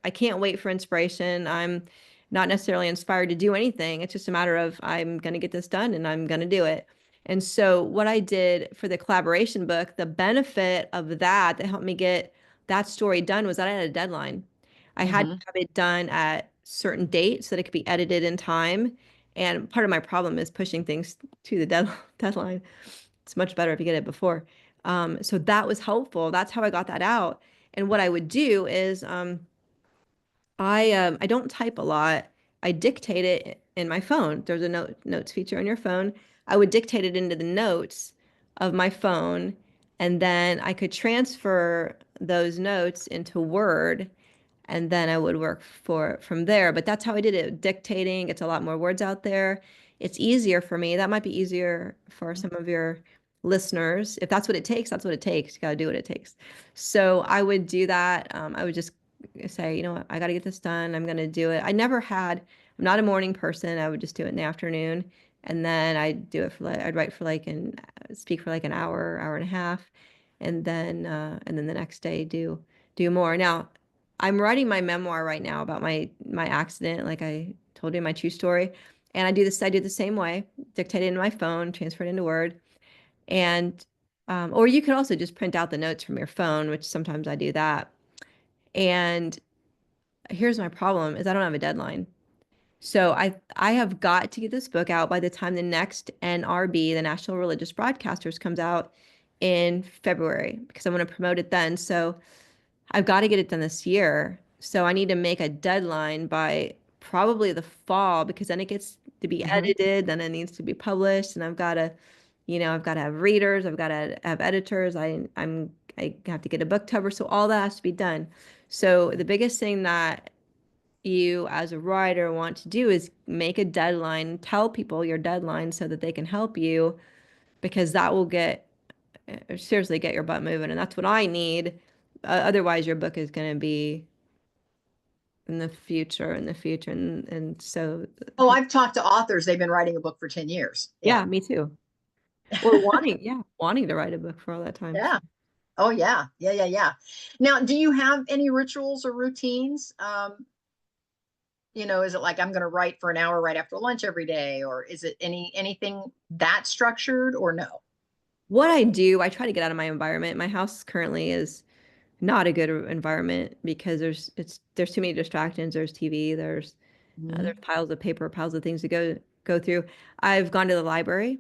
can't wait for inspiration. I'm not necessarily inspired to do anything. It's just a matter of I'm going to get this done and I'm going to do it. And so what I did for the collaboration book, the benefit of that helped me get that story done was that I had a deadline. I had to Hmm. have it done at certain dates so that it could be edited in time. And part of my problem is pushing things to the deadline. It's much better if you get it before. So that was helpful. That's how I got that out. And what I would do is I don't type a lot. I dictate it in my phone. There's a notes feature on your phone. I would dictate it into the notes of my phone, and then I could transfer those notes into Word and then I would work from there. But that's how I did it. Dictating, it's a lot more words out there. It's easier for me. That might be easier for some of your listeners. If that's what it takes, that's what it takes. You got to do what it takes. So I would do that. I would just say, you know what, I got to get this done. I'm going to do it. I'm not a morning person. I would just do it in the afternoon. And then I'd write for like and speak for like an hour, hour and a half. And then the next day do more. Now, I'm writing my memoir right now about my accident, like I told you my true story. And I do the same way, dictate it into my phone, transfer it into Word. And or you could also just print out the notes from your phone, which sometimes I do that. And here's my problem is I don't have a deadline. So I have got to get this book out by the time the next NRB, the National Religious Broadcasters, comes out in February because I want to promote it then. So I've got to get it done this year. So I need to make a deadline by probably the fall because then it gets to be Hmm. edited, then it needs to be published, and I've got to have readers, I've got to have editors, I have to get a book cover, so all that has to be done. So the biggest thing that you as a writer want to do is make a deadline, tell people your deadline so that they can help you because that will seriously get your butt moving, and that's what I need. Otherwise, your book is going to be in the future, and so Oh, I've talked to authors. They've been writing a book for 10 years. Yeah. yeah, me too. Or wanting to write a book for all that time. Yeah. Oh, yeah. Yeah. Yeah. Yeah. Now, do you have any rituals or routines? Is it like I'm going to write for an hour right after lunch every day, or is it anything that structured or no? What I do, I try to get out of my environment. My house currently is not a good environment because there's too many distractions. There's TV, there's Hmm. piles of paper, piles of things to go through. I've gone to the library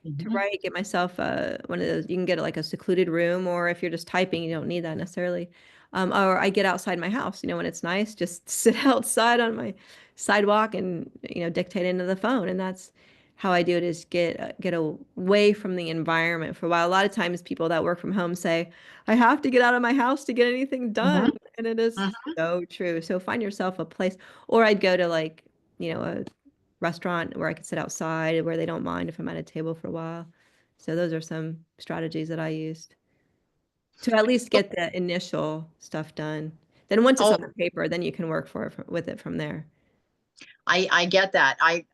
to Hmm. write, get myself one of those. You can get like a secluded room, or if you're just typing, you don't need that necessarily. Or I get outside my house, when it's nice, just sit outside on my sidewalk and dictate into the phone, and that's how I do it. Is get away from the environment for a while. A lot of times, people that work from home say, "I have to get out of my house to get anything done," Hmm. and it is Hmm. so true. So find yourself a place, or I'd go to like a restaurant where I could sit outside where they don't mind if I'm at a table for a while. So those are some strategies that I used to at least get the initial stuff done. Then once it's Oh, on the paper, then you can work with it from there. I get that. I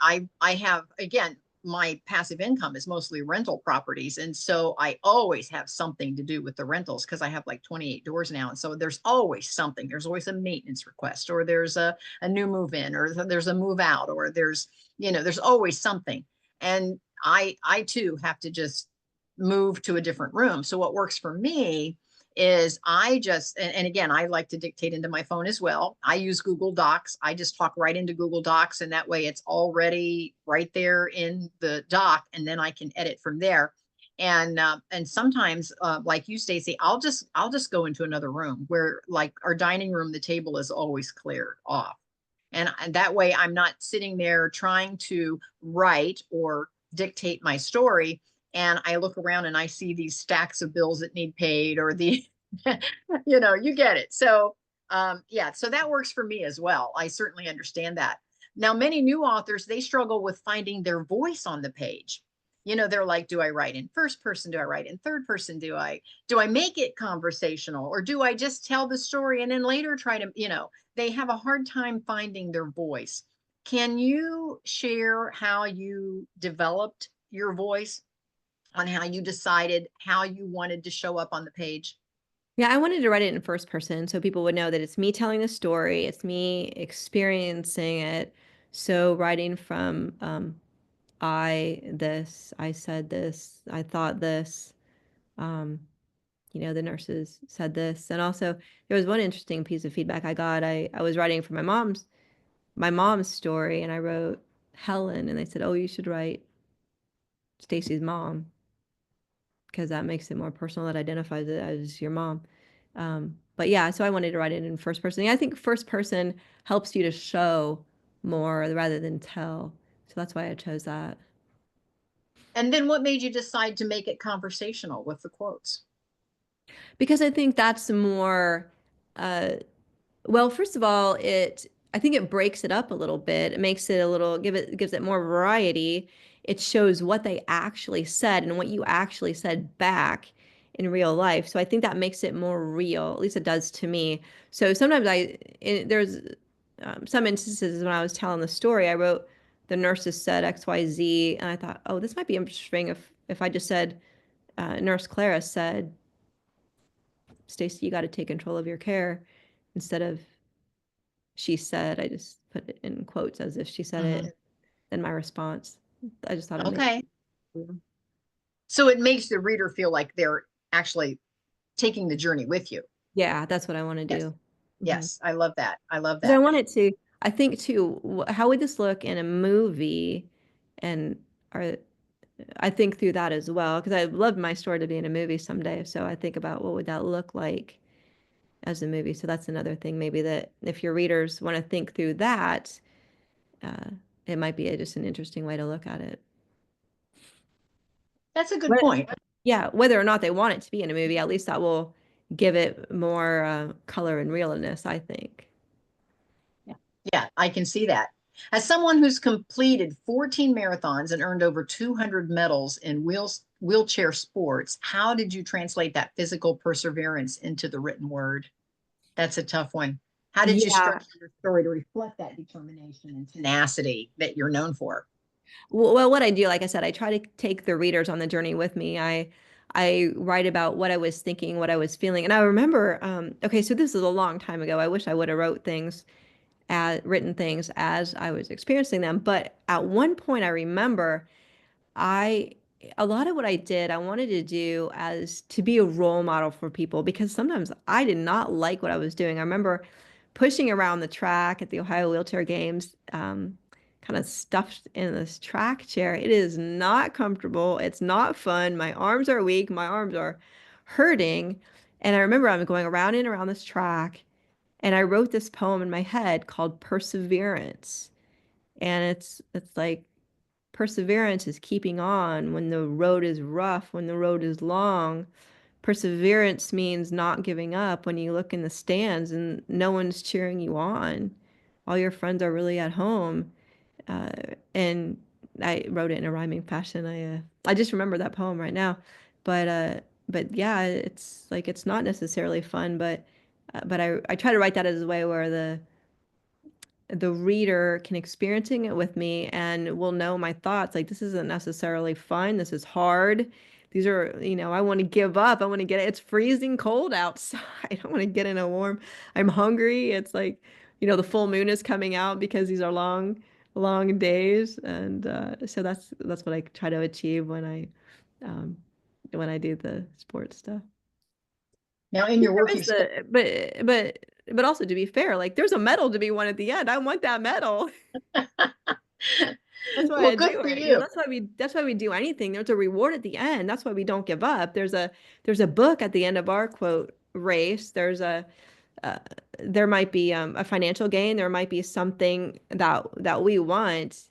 have, again, my passive income is mostly rental properties. And so I always have something to do with the rentals because I have like 28 doors now. And so there's always something. There's always a maintenance request, or there's a new move in, or there's a move out, or there's, there's always something. And I too have to just move to a different room. So what works for me is I just, and again, I like to dictate into my phone as well. I use Google Docs. I just talk right into Google Docs, and that way it's already right there in the doc, and then I can edit from there. And sometimes, like you, Stacy, I'll just go into another room where, like our dining room, the table is always cleared off. And that way I'm not sitting there trying to write or dictate my story. And I look around and I see these stacks of bills that need paid, or the, you get it. So, yeah, so that works for me as well. I certainly understand that. Now, many new authors, they struggle with finding their voice on the page. They're like, do I write in first person? Do I write in third person? Do I make it conversational, or do I just tell the story and then later try to, they have a hard time finding their voice. Can you share how you developed your voice, on how you decided how you wanted to show up on the page? Yeah, I wanted to write it in first person so people would know that it's me telling the story, it's me experiencing it. So writing from I said this, I thought this, um, the nurses said this. And also there was one interesting piece of feedback I got. I was writing for my mom's story, and I wrote Helen, and they said, "Oh, you should write Stacy's mom, because that makes it more personal. That identifies it as your mom." But yeah, so I wanted to write it in first person. I think first person helps you to show more rather than tell. So that's why I chose that. And then what made you decide to make it conversational with the quotes? Because I think that's more, uh, well, first of all, I think it breaks it up a little bit. It makes it a little, gives it more variety. It shows what they actually said and what you actually said back in real life. So I think that makes it more real. At least it does to me. So sometimes there's some instances when I was telling the story, I wrote the nurses said XYZ, and I thought, oh, this might be interesting if I just said, Nurse Clara said, Stacy, you got to take control of your care, instead of she said. I just put it in quotes as if she said it. And my response, I just thought it made Okay. it. So it makes the reader feel like they're actually taking the journey with you. Yeah, that's what I want to Yes. do. Yes, I love that. I love Because I that. want it to, I think too, how would this look in a movie? And are I think through that as well, because I'd love my story to be in a movie someday. So I think about what would that look like as a movie. So that's another thing, maybe, that if your readers want to think through that, uh, it might be just an interesting way to look at it. That's a good But point. yeah, whether or not they want it to be in a movie, at least that will give it more color and realness, I think. Yeah, I can see that. As someone who's completed 14 marathons and earned over 200 medals in wheelchair sports, how did you translate that physical perseverance into the written word? That's a tough one. How did you Yeah. structure your story to reflect that determination and tenacity that you're known for? Well, what I do, like I said, I try to take the readers on the journey with me. I write about what I was thinking, what I was feeling. And I remember, okay, so this is a long time ago. I wish I would have written things as I was experiencing them. But at one point I remember I a lot of what I did, I wanted to do as to be a role model for people, because sometimes I did not like what I was doing. I remember pushing around the track at the Ohio Wheelchair Games, kind of stuffed in this track chair. It is not comfortable. It's not fun. My arms are weak. My arms are hurting. And I remember I'm going around and around this track, and I wrote this poem in my head called Perseverance. And it's like, perseverance is keeping on when the road is rough, when the road is long. Perseverance means not giving up when you look in the stands and no one's cheering you on. All your friends are really at home. Uh, and I wrote it in a rhyming fashion. I just remember that poem right now. But yeah, it's like, it's not necessarily fun, but I try to write that as a way where the reader can experiencing it with me and will know my thoughts. Like, this isn't necessarily fun. This is hard. These are, I want to give up. I want to get it. It's freezing cold outside. I want to get in a warm. I'm hungry. It's like, the full moon is coming out because these are long, long days. And so that's what I try to achieve um, when I do the sports stuff. Now, in your work, There is but also, to be fair, like, there's a medal to be won at the end. I want that medal. That's why well, I good do for it. you. That's why we do anything. There's a reward at the end. That's why we don't give up. There's a book at the end of our quote race. Uh, there might be a financial gain. There might be something that we want.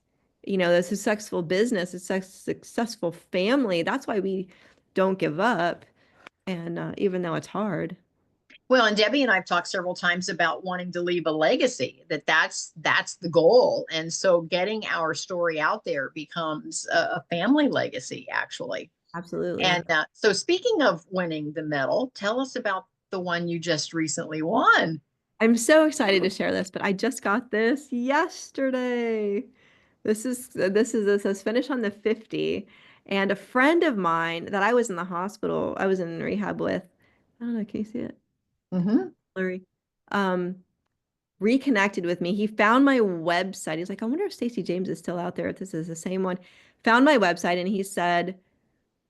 A successful business, a successful family. That's why we don't give up. And even though it's hard. Well, and Debbie and I've talked several times about wanting to leave a legacy, that's the goal. And so getting our story out there becomes a family legacy, actually. Absolutely. And so speaking of winning the medal, tell us about the one you just recently won. I'm so excited to share this, but I just got this yesterday. This says finish on the 50. And a friend of mine that I was in the hospital, I was in rehab with, I don't know, can you see it? Mm-hmm. Larry. Um, Reconnected with me. He found my website. He's like, I wonder if Stacy James is still out there, if this is the same one. Found my website and he said,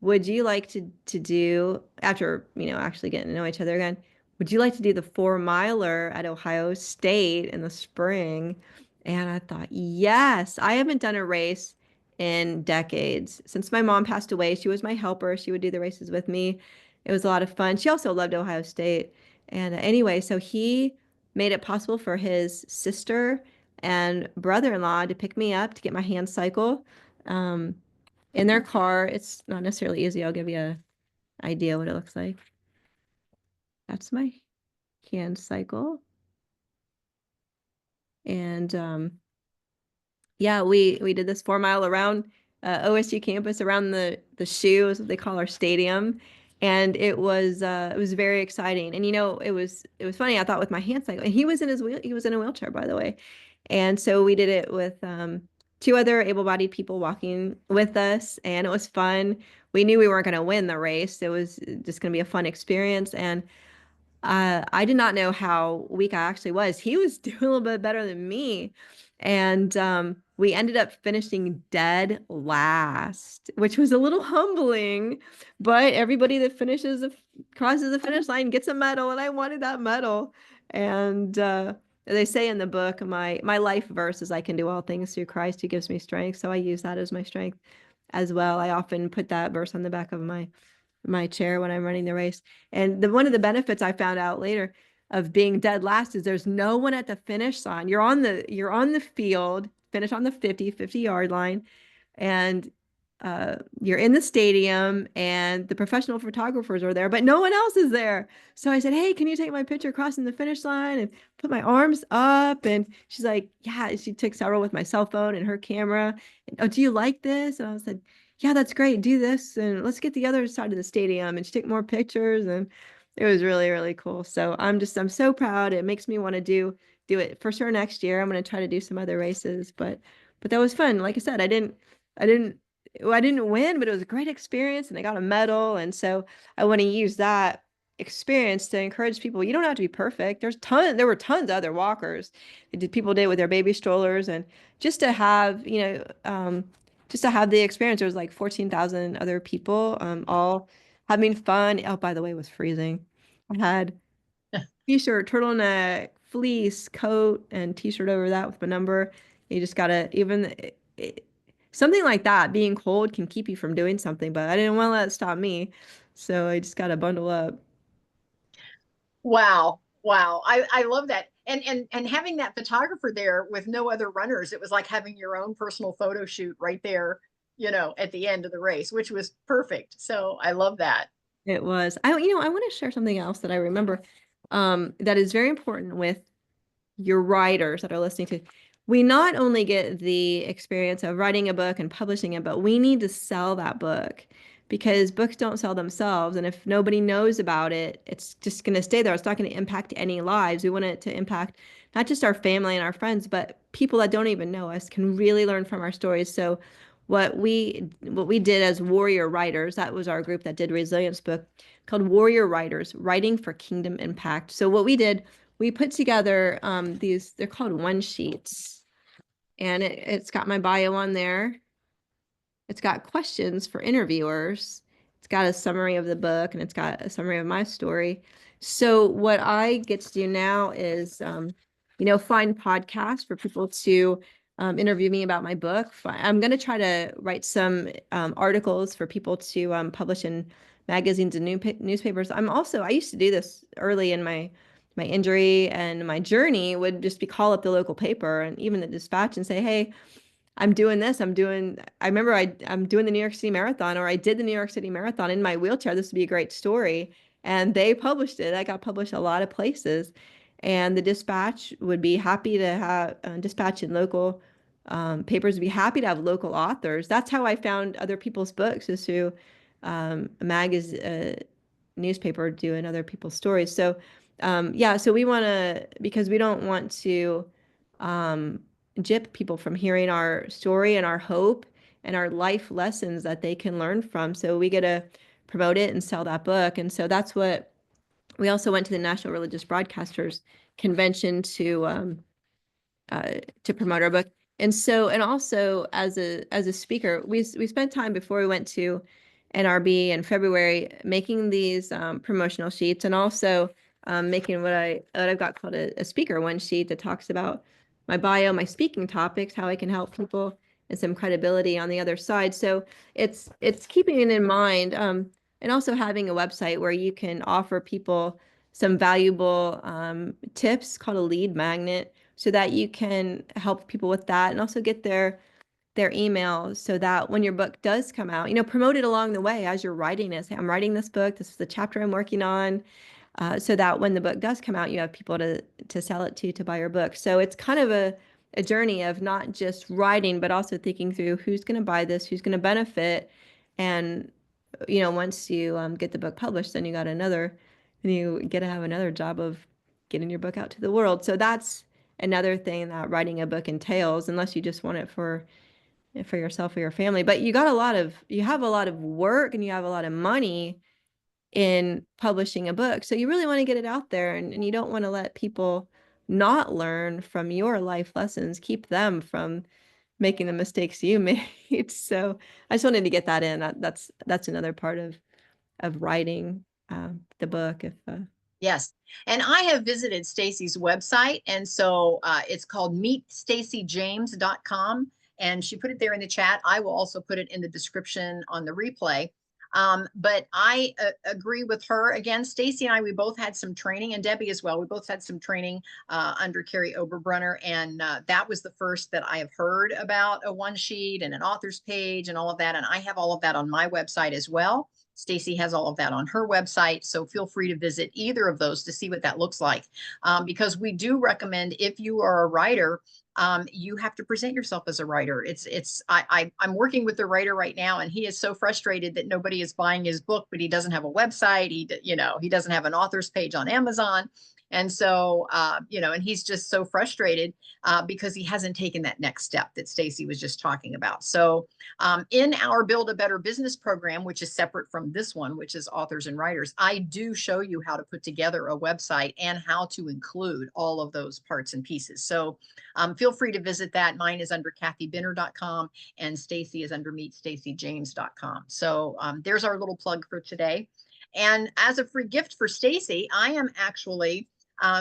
would you like to do, after, actually getting to know each other again, would you like to do the 4 miler at Ohio State in the spring? And I thought, yes. I haven't done a race in decades. Since my mom passed away, she was my helper. She would do the races with me. It was a lot of fun. She also loved Ohio State. And anyway, so he made it possible for his sister and brother-in-law to pick me up to get my hand cycle. In their car. It's not necessarily easy. I'll give you an idea what it looks like. That's my hand cycle. And yeah, we did this 4 mile around OSU campus, around the shoe is what they call our stadium. And it was very exciting. And it was funny. I thought with my hand cycle, and he was in a wheelchair, by the way. And so we did it with two other able-bodied people walking with us, and it was fun. We knew we weren't going to win the race. It was just going to be a fun experience. And I did not know how weak I actually was. He was doing a little bit better than me. And we ended up finishing dead last, which was a little humbling. But everybody that crosses the finish line gets a medal, and I wanted that medal. And they say in the book, my life verse is, I can do all things through Christ who gives me strength. So I use that as my strength as well. I often put that verse on the back of my chair when I'm running the race. And one of the benefits I found out later of being dead last is there's no one at the finish line. You're on the field, finish on the 50-yard line, and you're in the stadium, and the professional photographers are there, but no one else is there. So I said, hey, can you take my picture crossing the finish line, and put my arms up? And she's like, yeah. She took several with my cell phone and her camera. And, oh, do you like this? And I said, yeah, that's great. Do this, and let's get the other side of the stadium. And she took more pictures, and it was really, really cool. So I'm so proud. It makes me want to do it for sure next year. I'm going to try to do some other races, but that was fun. Like I said, I didn't win, but it was a great experience, and I got a medal. And so I want to use that experience to encourage people. You don't have to be perfect. There were tons of other walkers. People did it with their baby strollers, and just to have, just to have the experience. There was like 14,000 other people, all having fun. Oh, by the way, it was freezing. I had t-shirt, turtleneck, fleece, coat, and t-shirt over that with my number. You just gotta, something like that, being cold can keep you from doing something, but I didn't want to let it stop me. So I just gotta bundle up. Wow. Wow. I love that. And having that photographer there with no other runners, it was like having your own personal photo shoot right there, at the end of the race, which was perfect. So I love that. It was. I want to share something else that I remember, that is very important with your writers that are listening to. We not only get the experience of writing a book and publishing it, but we need to sell that book. because books don't sell themselves. And if nobody knows about it, it's just going to stay there. It's not going to impact any lives. We want it to impact not just our family and our friends, but people that don't even know us can really learn from our stories. So what we did as warrior writers, that was our group that did Resilience book, called Warrior Writers, Writing for Kingdom Impact. So what we did, we put together these, they're called one sheets, and it's got my bio on there. It's got questions for interviewers. It's got a summary of the book, and it's got a summary of my story. So what I get to do now is, find podcasts for people to interview me about my book. I'm going to try to write some articles for people to publish in magazines and newspapers. I used to do this early in my injury, and my journey would just be call up the local paper and even the Dispatch and say, hey, I'm doing this. I remember I'm doing the New York City Marathon, or I did the New York City Marathon in my wheelchair. This would be a great story. And they published it. I got published a lot of places. And the Dispatch would be happy to have Dispatch in local papers would be happy to have local authors. That's how I found other people's books, is through a magazine, newspaper doing other people's stories. So so we want to, because we don't want to gyp people from hearing our story and our hope and our life lessons that they can learn from. So we get to promote it and sell that book. And so that's what we also went to the National Religious Broadcasters Convention to promote our book. And so, and also as a speaker, we spent time before we went to NRB in February making these promotional sheets, and also making what I've got called a speaker one sheet that talks about my bio, my speaking topics, how I can help people, and some credibility on the other side. So it's keeping it in mind, and also having a website where you can offer people some valuable tips called a lead magnet, so that you can help people with that, and also get their email, so that when your book does come out, promote it along the way as you're writing it. Say, I'm writing this book. This is the chapter I'm working on. So that when the book does come out, you have people to sell it to buy your book. So it's kind of a journey of not just writing, but also thinking through who's going to buy this, who's going to benefit. And, once you get the book published, then you get to have another job of getting your book out to the world. So that's another thing that writing a book entails, unless you just want it for yourself or your family. But you have a lot of work, and you have a lot of money in publishing a book. So you really want to get it out there, and you don't want to let people not learn from your life lessons, keep them from making the mistakes you made. So I just wanted to get that in. That's another part of writing the book. Yes. And I have visited Stacy's website. And so it's called meetstacyjames.com. And she put it there in the chat. I will also put it in the description on the replay. But I agree with her. Again, Stacy and I, we both had some training, and Debbie as well. We both had some training under Carrie Oberbrunner. And that was the first that I have heard about a one sheet and an author's page and all of that. And I have all of that on my website as well. Stacy has all of that on her website. So feel free to visit either of those to see what that looks like. Because we do recommend, if you are a writer, you have to present yourself as a writer. I'm working with a writer right now, and he is so frustrated that nobody is buying his book, but he doesn't have a website. He doesn't have an author's page on Amazon. And so, and he's just so frustrated because he hasn't taken that next step that Stacy was just talking about. So in our Build a Better Business program, which is separate from this one, which is Authors and Writers, I do show you how to put together a website and how to include all of those parts and pieces. So feel free to visit that. Mine is under kathybinner.com, and Stacy is under meetstacyjames.com. So there's our little plug for today. And as a free gift for Stacy, I am actually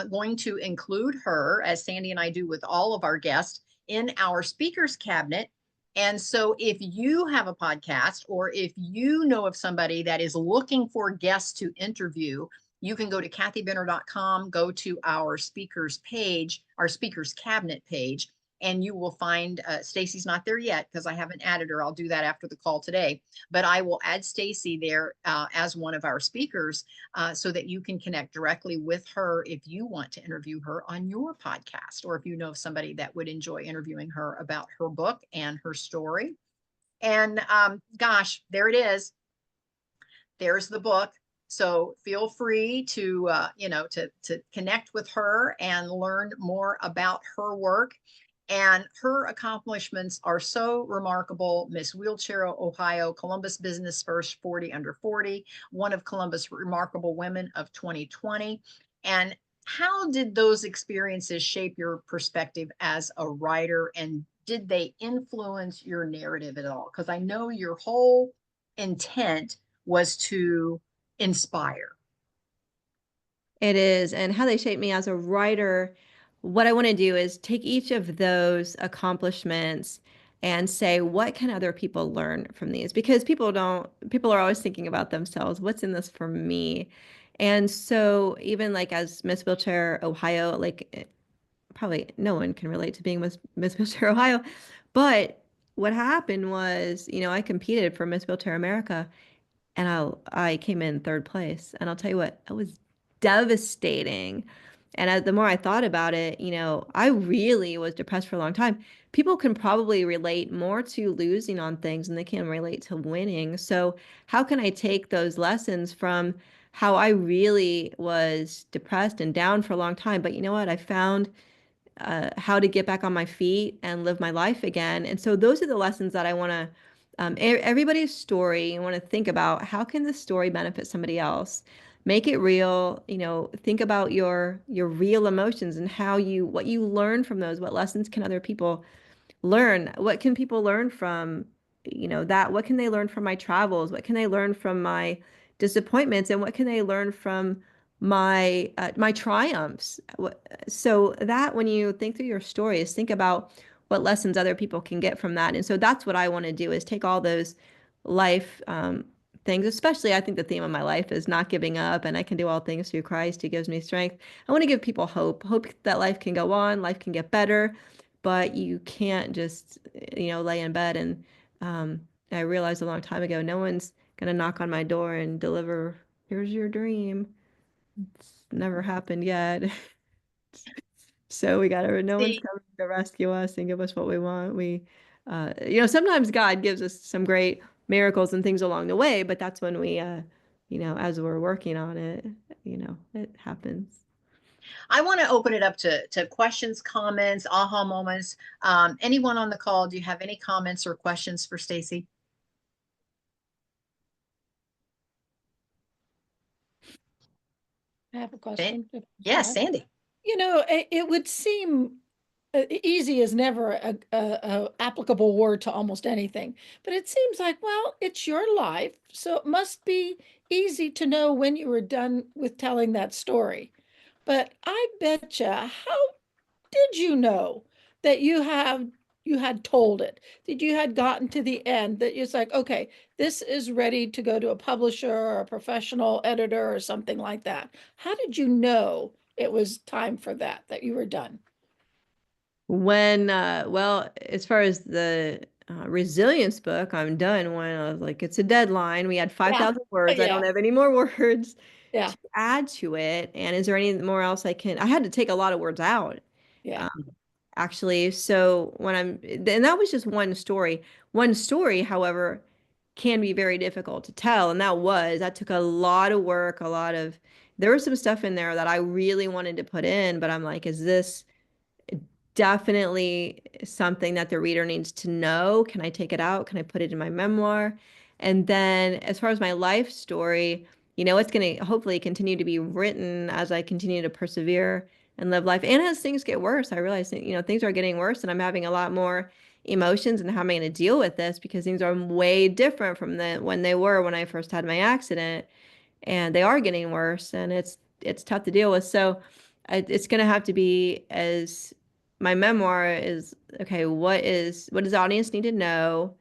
going to include her, as Sandy and I do with all of our guests, in our speakers cabinet. And so if you have a podcast, or if you know of somebody that is looking for guests to interview, you can go to kathybinner.com, go to our speakers page, our speakers cabinet page, and you will find Stacy's not there yet because I haven't added her. I'll do that after the call today, but I will add Stacy there as one of our speakers so that you can connect directly with her if you want to interview her on your podcast, or if you know somebody that would enjoy interviewing her about her book and her story. And gosh, there it is. there's the book. So feel free to, to connect with her and learn more about her work. And her accomplishments are so remarkable. Miss Wheelchair Ohio, Columbus Business First 40 Under 40, one of Columbus Remarkable Women of 2020. And how did those experiences shape your perspective as a writer? And did they influence your narrative at all? Because I know your whole intent was to inspire. It is. And how they shape me as a writer, what I want to do is take each of those accomplishments and say, what can other people learn from these? Because people are always thinking about themselves. What's in this for me? And so even like as Miss Wheelchair Ohio, like probably no one can relate to being Miss Wheelchair Ohio, but what happened was, I competed for Miss Wheelchair America and I came in third place. And I'll tell you what, it was devastating. And the more I thought about it, I really was depressed for a long time. People can probably relate more to losing on things than they can relate to winning. So how can I take those lessons from how I really was depressed and down for a long time? But you know what? I found how to get back on my feet and live my life again. And so those are the lessons that I want to everybody's story. You want to think about how can this story benefit somebody else? Make it real, think about your real emotions and what you learn from those. What lessons can other people learn? What can people learn from, that? What can they learn from my travels? What can they learn from my disappointments? And what can they learn from my triumphs? So that when you think through your stories, think about what lessons other people can get from that. And so that's what I want to do is take all those life things, especially I think the theme of my life is not giving up and I can do all things through Christ who gives me strength. I want to give people hope that life can go on, life can get better, but you can't just, lay in bed. And I realized a long time ago, no one's going to knock on my door and deliver, here's your dream. It's never happened yet. So no one's See, coming to rescue us and give us what we want. Sometimes God gives us some great miracles and things along the way, but that's when we, as we're working on it, it happens. I want to open it up to questions, comments, aha moments. Anyone on the call, do you have any comments or questions for Stacy? I have a question. Yes, Sandy. It would seem easy is never a applicable word to almost anything, but it seems like, well, it's your life, so it must be easy to know when you were done with telling that story. But I betcha, how did you know that you had told it, that you had gotten to the end, that it's like, okay, this is ready to go to a publisher or a professional editor or something like that? How did you know it was time for that you were done? Well, as far as the resilience book, I'm done when I was like, it's a deadline. We had Yeah. 5,000 words. I Yeah. don't have any more words Yeah. to add to it. And is there any more else I had to take a lot of words out. Yeah. Actually. So and that was just one story. One story, however, can be very difficult to tell. And that took a lot of work, there was some stuff in there that I really wanted to put in, but I'm like, is this definitely something that the reader needs to know? Can I take it out? Can I put it in my memoir? And then as far as my life story, it's going to hopefully continue to be written as I continue to persevere and live life. And as things get worse, I realize that, things are getting worse and I'm having a lot more emotions and how am I going to deal with this because things are way different from when they were when I first had my accident and they are getting worse and it's tough to deal with. So it's going to have to be as my memoir is, okay, what does the audience need to know?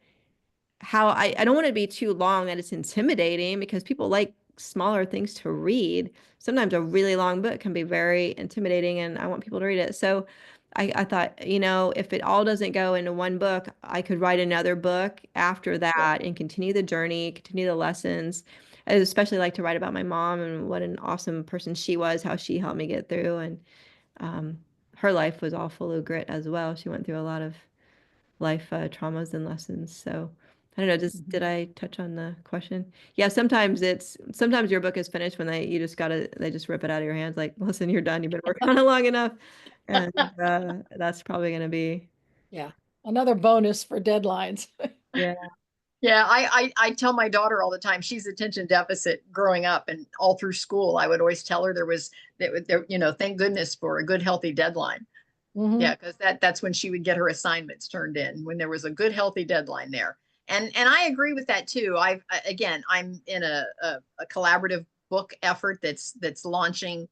How I don't want it to be too long that it's intimidating because people like smaller things to read. Sometimes a really long book can be very intimidating and I want people to read it. So I thought, if it all doesn't go into one book, I could write another book after that and continue the journey, continue the lessons. I especially like to write about my mom and what an awesome person she was, how she helped me get through. And her life was all full of grit as well. She went through a lot of life traumas and lessons. So I don't know, did I touch on the question? Yeah, sometimes your book is finished when they just rip it out of your hands, like, listen, you're done, you've been working on it long enough. And that's probably gonna be, Yeah. Another bonus for deadlines. yeah. Yeah, I tell my daughter all the time, she's attention deficit growing up, and all through school, I would always tell her thank goodness for a good, healthy deadline. Yeah, because that's when she would get her assignments turned in, when there was a good, healthy deadline there. And I agree with that too. I'm in a collaborative book effort that's launching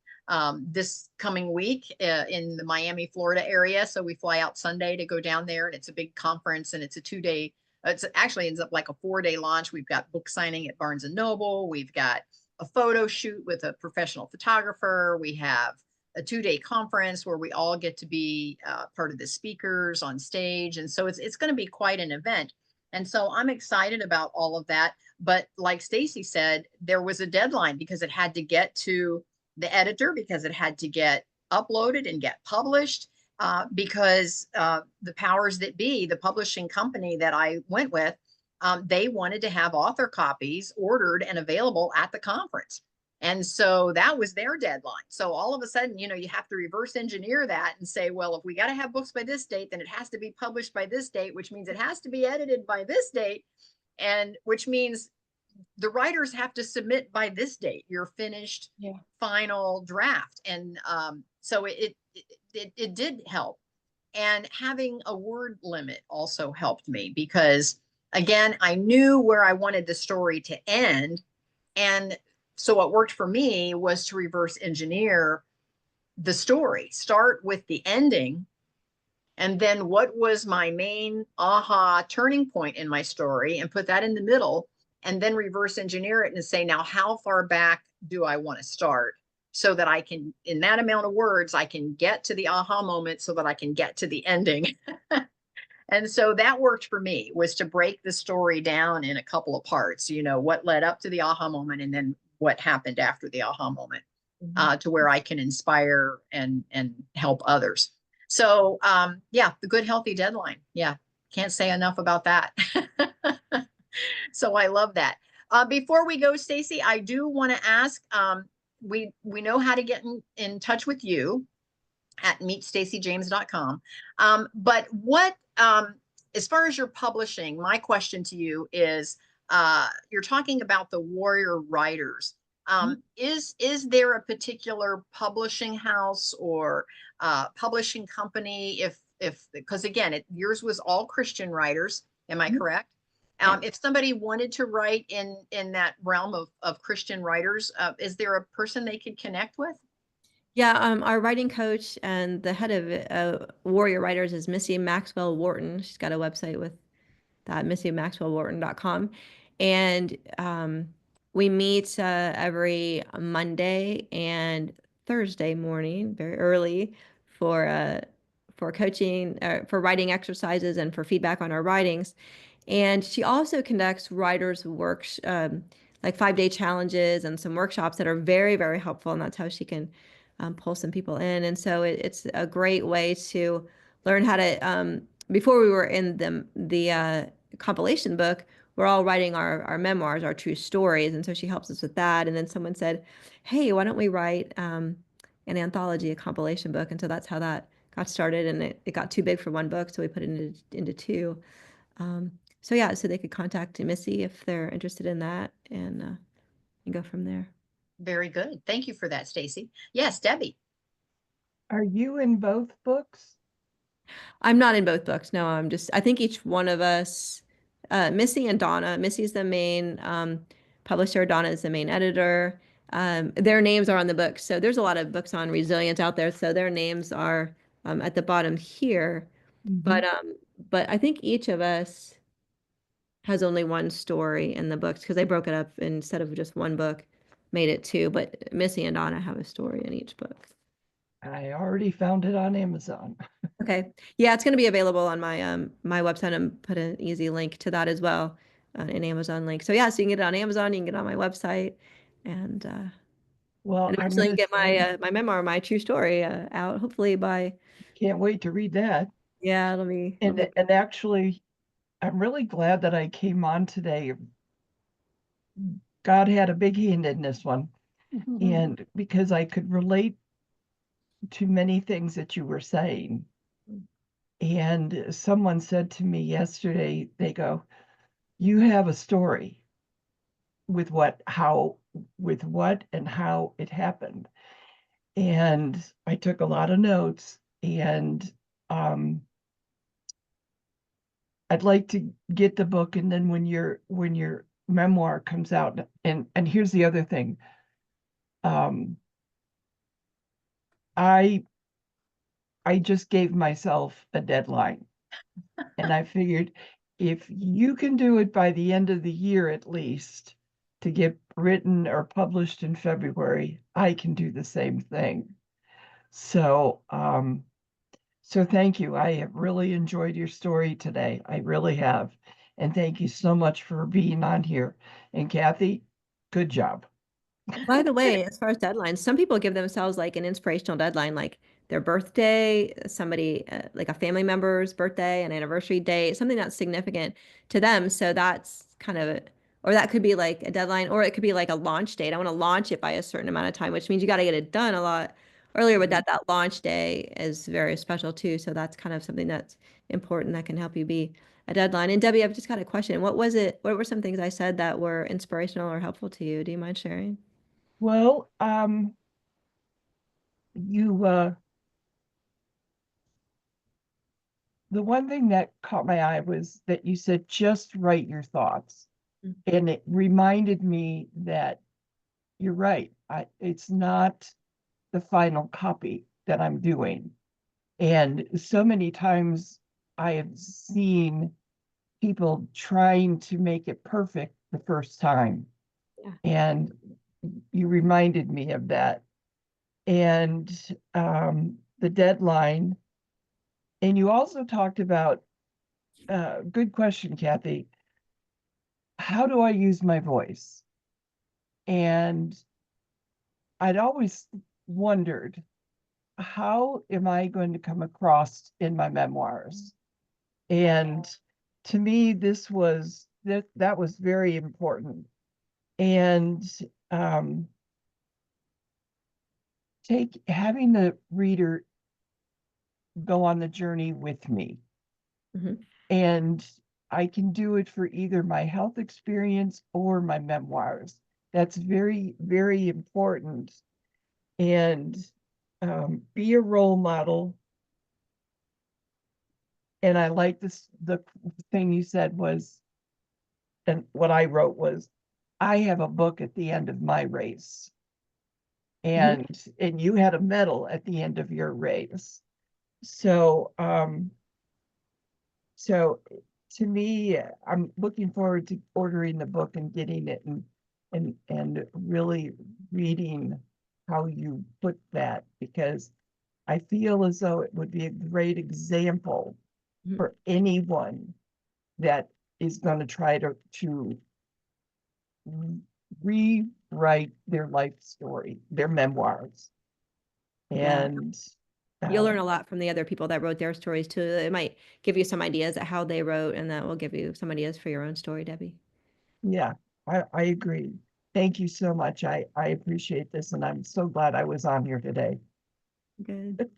this coming week in the Miami, Florida area. So we fly out Sunday to go down there, and it's a big conference, and it's a 2 day. It's actually ends up like a 4 day launch. We've got book signing at Barnes and Noble. We've got a photo shoot with a professional photographer. We have a 2 day conference where we all get to be part of the speakers on stage. And so it's going to be quite an event. And so I'm excited about all of that. But like Stacy said, there was a deadline because it had to get to the editor, because it had to get uploaded and get published, because the powers that be, the publishing company that I went with, they wanted to have author copies ordered and available at the conference. And so that was their deadline. So all of a sudden, you have to reverse engineer that and say, well, if we got to have books by this date, then it has to be published by this date, which means it has to be edited by this date, and which means the writers have to submit by this date your finished final draft. And so it did help. And having a word limit also helped me, because again, I knew where I wanted the story to end. And so what worked for me was to reverse engineer the story, start with the ending, and then what was my main aha turning point in my story, and put that in the middle, and then reverse engineer it and say, now how far back do I want to start, so that I can, in that amount of words, I can get to the aha moment so that I can get to the ending. And so that worked for me, was to break the story down in a couple of parts, what led up to the aha moment, and then what happened after the aha moment, to where I can inspire and help others. So the good, healthy deadline. Yeah, can't say enough about that. So I love that. Before we go, Stacy, I do want to ask, we know how to get in touch with you at meetstacyjames.com. But what, as far as your publishing, my question to you is, you're talking about the warrior writers. Is there a particular publishing house or publishing company, because again, yours was all Christian writers, am I correct? If somebody wanted to write in that realm of Christian writers, is there a person they could connect with? Yeah, our writing coach and the head of Warrior Writers is Missy Maxwell Wharton. She's got a website with that, missymaxwellwharton.com. And we meet every Monday and Thursday morning, very early, for coaching, for writing exercises and for feedback on our writings. And she also conducts writers' works, like 5 day challenges and some workshops that are very, very helpful. And that's how she can pull some people in. And so it's a great way to learn how to, before we were in the compilation book, we're all writing our memoirs, our true stories. And so she helps us with that. And then someone said, hey, why don't we write an anthology, a compilation book? And so that's how that got started. And it got too big for one book, so we put it into two. So yeah, so they could contact Missy if they're interested in that, and go from there. Very good. Thank you for that, Stacy. Yes, Debbie. Are you in both books? I'm not in both books. No, I think each one of us, Missy and Donna, Missy's the main publisher, Donna is the main editor. Their names are on the book. So there's a lot of books on resilience out there. So their names are at the bottom here. But I think each of us has only one story in the books, because they broke it up, instead of just one book, made it two. But Missy and Donna have a story in each book. I already found it on Amazon. Okay. Yeah, it's going to be available on my my website, and put an easy link to that as well, an Amazon link. So yeah, so you can get it on Amazon, you can get it on my website, and Well, I'm eventually gonna get say, my memoir, my true story, out hopefully by, can't wait to read that. yeah, it'll be And actually, I'm really glad that I came on today. God had a big hand in this one, and because I could relate to many things that you were saying. And someone said to me yesterday, they go, "You have a story with what and how it happened." And I took a lot of notes, and I'd like to get the book, and then when your memoir comes out, and here's the other thing. I just gave myself a deadline, and I figured if you can do it by the end of the year at least to get written or published in February, I can do the same thing. So, so thank you. I have really enjoyed your story today. I really have. And thank you so much for being on here. And Kathy, good job. By the way, as far as deadlines, some people give themselves like an inspirational deadline, like their birthday, somebody like a family member's birthday, an anniversary date, something that's significant to them. So that's kind of, or that could be like a deadline, or it could be like a launch date. I want to launch it by a certain amount of time, which means you got to get it done a lot earlier. But that launch day is very special too. So that's kind of something that's important that can help you be a deadline. And Debbie, I've just got a question. What was it? What were some things I said that were inspirational or helpful to you? Do you mind sharing? Well, you the one thing that caught my eye was that you said just write your thoughts. And it reminded me that you're right. It's not the final copy that I'm doing. And so many times I have seen people trying to make it perfect the first time. Yeah. And you reminded me of that. And the deadline. And you also talked about, good question, Kathy. How do I use my voice? And I'd always wondered, how am I going to come across in my memoirs? And to me, that was very important. And having the reader go on the journey with me. And I can do it for either my health experience or my memoirs. That's very, very important. And be a role model. And I like this, the thing you said was, and what I wrote was, I have a book at the end of my race. And you had a medal at the end of your race. So so to me, I'm looking forward to ordering the book and getting it and really reading how you put that, because I feel as though it would be a great example for anyone that is going to try to rewrite their life story, their memoirs. And you'll learn a lot from the other people that wrote their stories too. It might give you some ideas at how they wrote, and that will give you some ideas for your own story, Debbie. Yeah, I agree. Thank you so much. I appreciate this, and I'm so glad I was on here today. Good.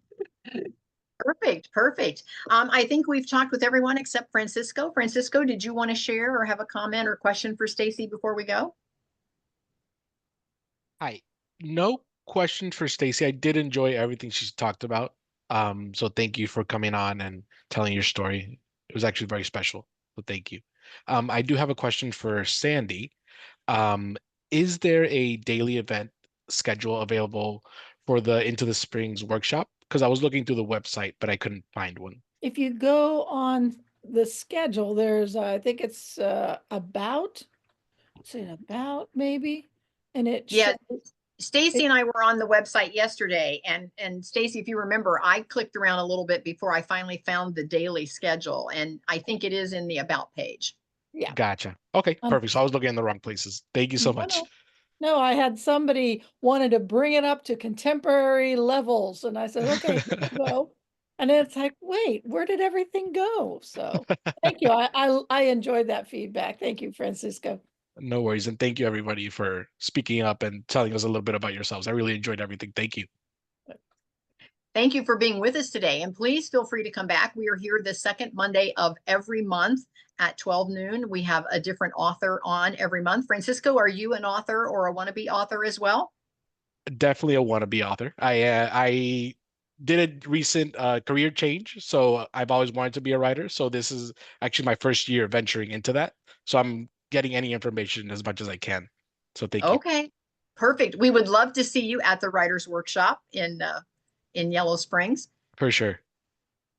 Perfect, perfect. I think we've talked with everyone except Francisco. Francisco, did you want to share or have a comment or question for Stacy before we go? Hi. No question for Stacy. I did enjoy everything she's talked about. So thank you for coming on and telling your story. It was actually very special. So thank you. I do have a question for Sandy. Is there a daily event schedule available for the Into the Springs workshop? Because I was looking through the website, but I couldn't find one. If you go on the schedule, there's, I think it's about maybe, and it Yeah, shows, Stacy and I were on the website yesterday, and Stacy, if you remember, I clicked around a little bit before I finally found the daily schedule, and I think it is in the about page. yeah. Gotcha. Okay, perfect. So I was looking in the wrong places. Thank you so much. No, I had somebody wanted to bring it up to contemporary levels, and I said, okay, here you go. And it's like, wait, where did everything go? So thank you. I enjoyed that feedback. Thank you, Francisco. No worries. And thank you, everybody, for speaking up and telling us a little bit about yourselves. I really enjoyed everything. Thank you. Thank you for being with us today. And please feel free to come back. We are here the second Monday of every month at 12 noon. We have a different author on every month. Francisco, are you an author or a wannabe author as well? Definitely a wannabe author. I did a recent career change, so I've always wanted to be a writer. So this is actually my first year venturing into that. So I'm getting any information as much as I can. So thank you. Okay, perfect. We would love to see you at the Writers Workshop in Yellow Springs. For sure.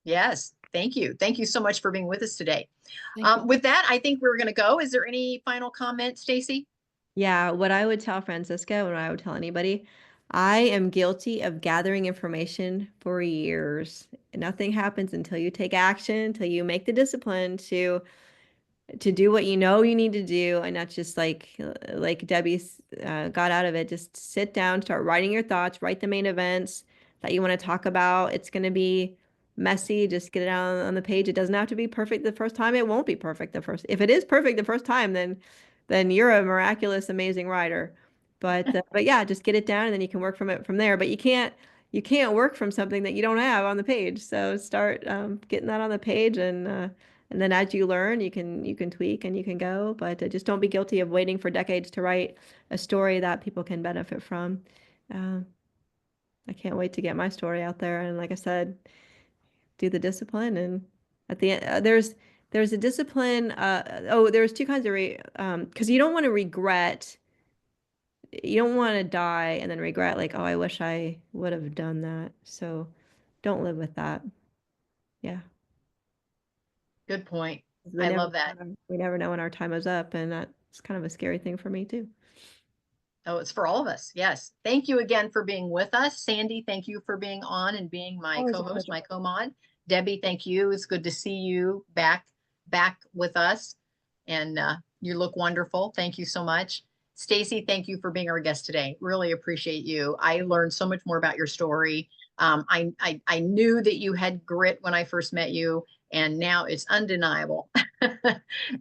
Yes, thank you. Thank you so much for being with us today. Thank you. With that, I think we're going to go. Is there any final comment, Stacy? Yeah, what I would tell Francisco and what I would tell anybody, I am guilty of gathering information for years. Nothing happens until you take action, until you make the discipline to do what you know you need to do, and not just like Debbie got out of it. Just sit down, start writing your thoughts, write the main events that you want to talk about. It's going to be messy. Just get it out on the page. It doesn't have to be perfect the first time. It won't be perfect the first. If it is perfect the first time, then you're a miraculous, amazing writer. But yeah, just get it down, and then you can work from it from there. But you can't work from something that you don't have on the page. So start getting that on the page, and then as you learn, you can tweak and you can go, but just don't be guilty of waiting for decades to write a story that people can benefit from. I can't wait to get my story out there. And like I said, do the discipline. And at the end, there's a discipline. There's two kinds of because you don't want to regret. You don't want to die and then regret like, oh, I wish I would have done that. So don't live with that. Yeah. Good point. We I never love that. We never know when our time is up, and that's kind of a scary thing for me too. Oh, it's for all of us. Yes. Thank you again for being with us. Sandy, thank you for being on and being my Always a co-host, pleasure. my co-mod. Debbie, thank you. It's good to see you back with us. And you look wonderful. Thank you so much. Stacy, thank you for being our guest today. Really appreciate you. I learned so much more about your story. I knew that you had grit when I first met you, and now it's undeniable.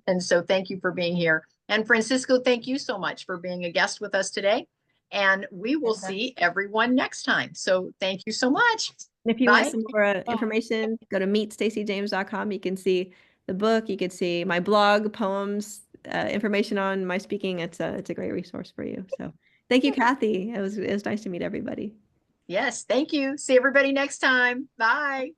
And so thank you for being here. And Francisco, thank you so much for being a guest with us today. And we will see everyone next time. So thank you so much. And if you Bye. want some more information, go to meetstacyjames.com. You can see the book. You can see my blog, poems, information on my speaking. It's a great resource for you. So thank you, Kathy. It was nice to meet everybody. Yes, thank you. See everybody next time. Bye.